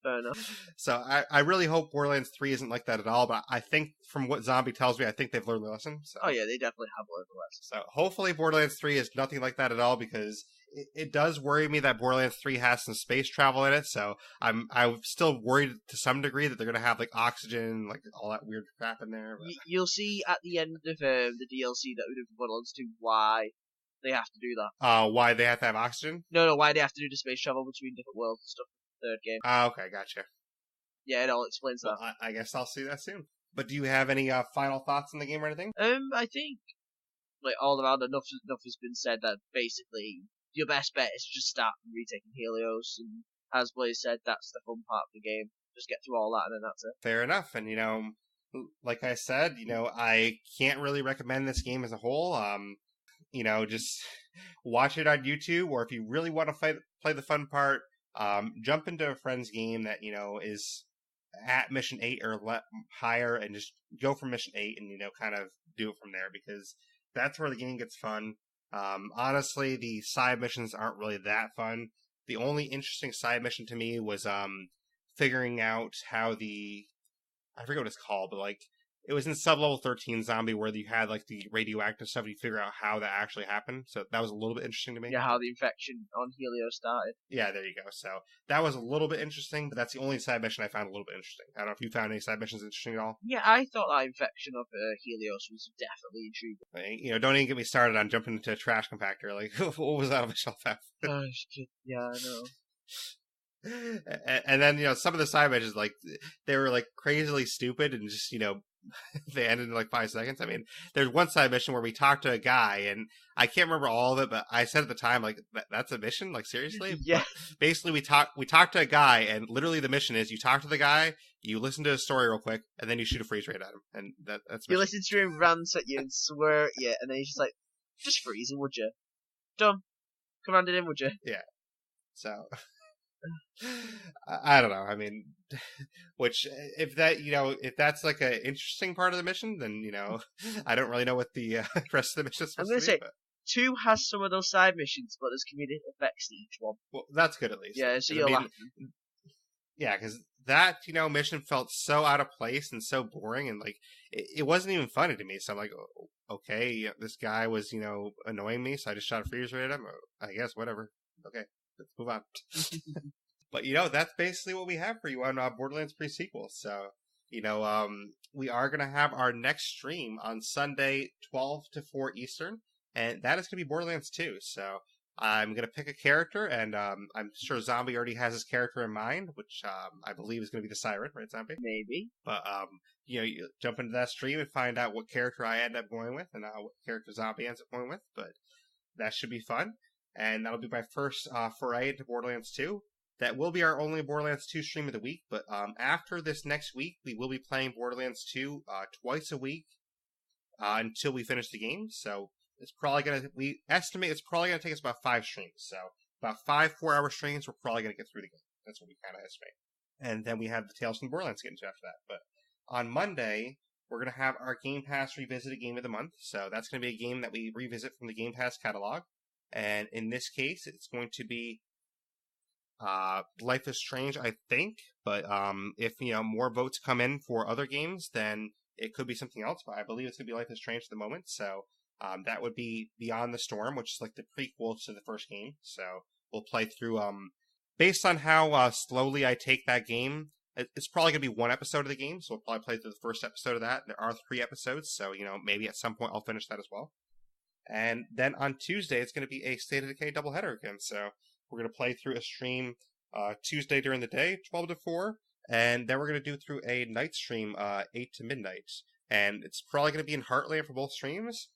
Fair enough. So I really hope Borderlands 3 isn't like that at all, but I think from what Zombie tells me, I think they've learned the lesson. So. Oh yeah, they definitely have learned the lesson. So hopefully Borderlands 3 is nothing like that at all, because it does worry me that Borderlands 3 has some space travel in it, so I'm still worried to some degree that they're going to have like oxygen, like all that weird crap in there. But... You'll see at the end of the DLC that we do for Borderlands 2 why they have to do that. Why they have to have oxygen? No, why they have to do the space travel between different worlds and stuff. Third game. Okay, gotcha. Yeah, it all explains that. Well, I guess I'll see that soon. But do you have any final thoughts on the game or anything? I think like all around enough has been said that basically your best bet is to just start from retaking Helios, and as Blaise said, that's the fun part of the game. Just get through all that and then that's it. Fair enough. And like I said, I can't really recommend this game as a whole. Just watch it on YouTube, or if you really want to play the fun part, jump into a friend's game that is at mission 8 or higher, and just go from mission 8 and kind of do it from there, because that's where the game gets fun. Honestly, the side missions aren't really that fun. The only interesting side mission to me was figuring out how I forget what it's called, but like it was in sub-level 13 Zombie, where you had like the radioactive stuff, and you figure out how that actually happened. So that was a little bit interesting to me. Yeah, how the infection on Helios started. Yeah, there you go. So that was a little bit interesting, but that's the only side mission I found a little bit interesting. I don't know if you found any side missions interesting at all. Yeah, I thought that infection of Helios was definitely intriguing. Don't even get me started on jumping into a trash compactor. Like, what was that on the shelf at? Yeah, I know. And then some of the side missions, like they were like crazily stupid, and just they ended in like 5 seconds. I mean, there's one side mission where we talked to a guy, and I can't remember all of it, but I said at the time, like, that's a mission? Like, seriously? Yeah. But basically, we talked to a guy, and literally the mission is you talk to the guy, you listen to his story real quick, and then you shoot a freeze ray at him. And that's you listen to him rant at you and swear at you, and then he's just like, just freeze him, would you? Done. Command it in, would you? Yeah. So... I don't know. I mean, which if that if that's like an interesting part of the mission, then I don't really know what the rest of the mission is I'm supposed gonna to be. say But 2 has some of those side missions, but there's community effects to each one. well, that's good at least. Yeah, so 'Cause, I you're mean, laughing. yeah, because that mission felt so out of place and so boring, and like it wasn't even funny to me. So I'm like, okay, this guy was annoying me, so I just shot a freeze ray at him. I guess whatever. Okay, let's move on. But that's basically what we have for you on Borderlands Pre Sequel. So we are gonna have our next stream on Sunday, 12 to 4 Eastern, and that is gonna be Borderlands 2. So I'm gonna pick a character, and I'm sure Zombie already has his character in mind, which I believe is gonna be the Siren, right, Zombie? Maybe. But you jump into that stream and find out what character I end up going with, and what character Zombie ends up going with. But that should be fun, and that'll be my first foray into Borderlands 2. That will be our only Borderlands 2 stream of the week, but after this next week, we will be playing Borderlands 2 twice a week until we finish the game. So we estimate it's probably gonna take us about 5 streams. So about 5 4-hour streams, we're probably gonna get through the game. That's what we kind of estimate. And then we have the Tales from Borderlands to get into after that. But on Monday, we're gonna have our Game Pass Revisited Game of the Month. So that's gonna be a game that we revisit from the Game Pass catalog. And in this case, it's going to be Life is Strange, I think, but if more votes come in for other games, then it could be something else. But I believe it's gonna be Life is Strange at the moment. So that would be Beyond the Storm, which is like the prequel to the first game. So we'll play through. Based on how slowly I take that game, it's probably gonna be 1 episode of the game. So we'll probably play through the first episode of that. There are 3 episodes, so maybe at some point I'll finish that as well. And then on Tuesday, it's gonna be a State of Decay doubleheader again. So we're going to play through a stream Tuesday during the day, 12 to 4, and then we're going to do through a night stream, 8 to midnight. And it's probably going to be in Heartland for both streams.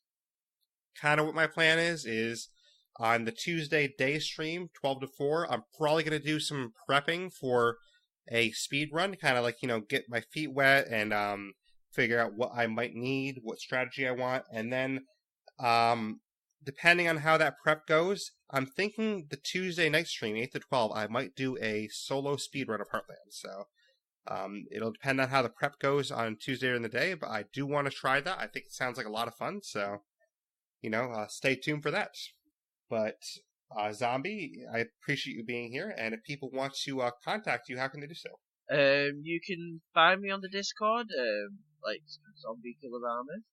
Kind of what my plan is on the Tuesday day stream, 12 to 4, I'm probably going to do some prepping for a speed run, kind of like, get my feet wet and figure out what I might need, what strategy I want, and then depending on how that prep goes, I'm thinking the Tuesday night stream, 8 to 12, I might do a solo speedrun of Heartland. So it'll depend on how the prep goes on Tuesday or in the day, but I do want to try that. I think it sounds like a lot of fun. So, stay tuned for that. But Zombie, I appreciate you being here. And if people want to contact you, how can they do so? You can find me on the Discord, like Zombie Killer Army.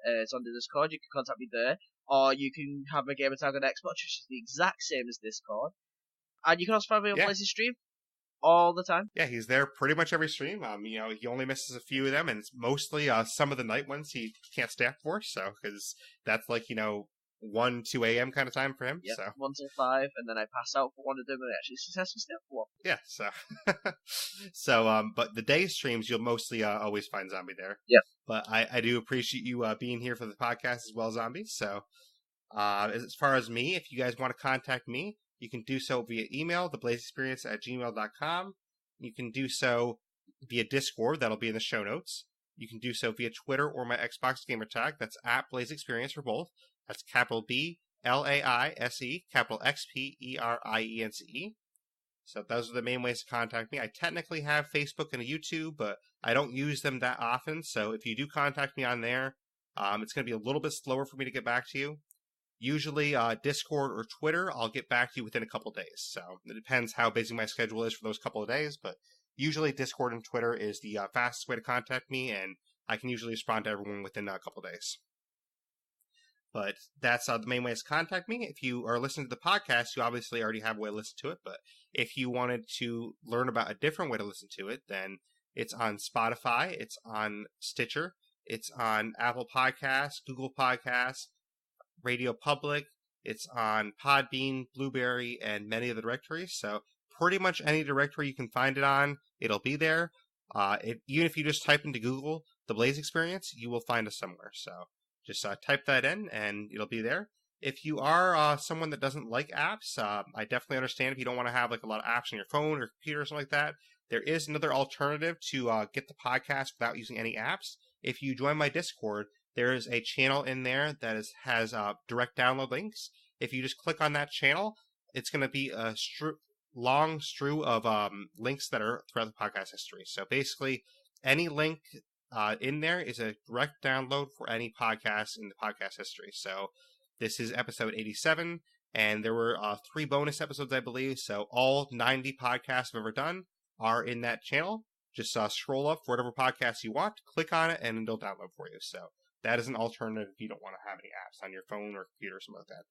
It's on the Discord. You can contact me there, or you can have a gamer tag on Xbox, which is the exact same as Discord. And you can also find me on Blaise's stream all the time. Yeah, he's there pretty much every stream. He only misses a few of them, and it's mostly some of the night ones he can't stay up for. So because that's like 1 2 a.m. kind of time for him. Yeah, so 1 till 5, and then I pass out for one of them, and I actually successfully stay up for one. Yeah, but the day streams you'll mostly always find Zombie there. Yeah. But I do appreciate you being here for the podcast as well, Zombie. So as far as me, if you guys want to contact me, you can do so via email, theblaisexperience@gmail.com. You can do so via Discord, that'll be in the show notes. You can do so via Twitter or my Xbox gamer tag, that's at Blaise XPerience for both. That's capital B LAISE, capital XPerience. So those are the main ways to contact me. I technically have Facebook and a YouTube, but I don't use them that often. So if you do contact me on there, it's going to be a little bit slower for me to get back to you. Usually Discord or Twitter, I'll get back to you within a couple days. So it depends how busy my schedule is for those couple of days. But usually Discord and Twitter is the fastest way to contact me, and I can usually respond to everyone within a couple days. But that's the main way to contact me. If you are listening to the podcast, you obviously already have a way to listen to it. But if you wanted to learn about a different way to listen to it, then it's on Spotify, it's on Stitcher, it's on Apple Podcasts, Google Podcasts, Radio Public, it's on Podbean, Blueberry, and many of the directories. So pretty much any directory you can find it on, it'll be there. Even if you just type into Google the Blaise XPerience, you will find us somewhere. So just type that in, and it'll be there. If you are someone that doesn't like apps, I definitely understand if you don't want to have like a lot of apps on your phone or computer or something like that. There is another alternative to get the podcast without using any apps. If you join my Discord, there is a channel in there that has direct download links. If you just click on that channel, it's going to be long strew of links that are throughout the podcast history. So basically, any link in there is a direct download for any podcast in the podcast history. So this is episode 87, and there were 3 bonus episodes, I believe. So all 90 podcasts I've ever done are in that channel. Just scroll up for whatever podcast you want, click on it, and it'll download for you. So that is an alternative if you don't want to have any apps on your phone or computer or something like that.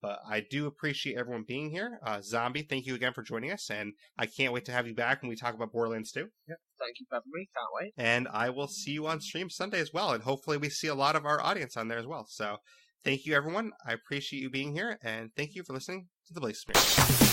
But I do appreciate everyone being here. Zombie, thank you again for joining us, and I can't wait to have you back when we talk about Borderlands 2. Yeah, thank you for having me. Can't wait. And I will see you on stream Sunday as well, and hopefully we see a lot of our audience on there as well. So thank you, everyone. I appreciate you being here, and thank you for listening to the Blaise XPerience.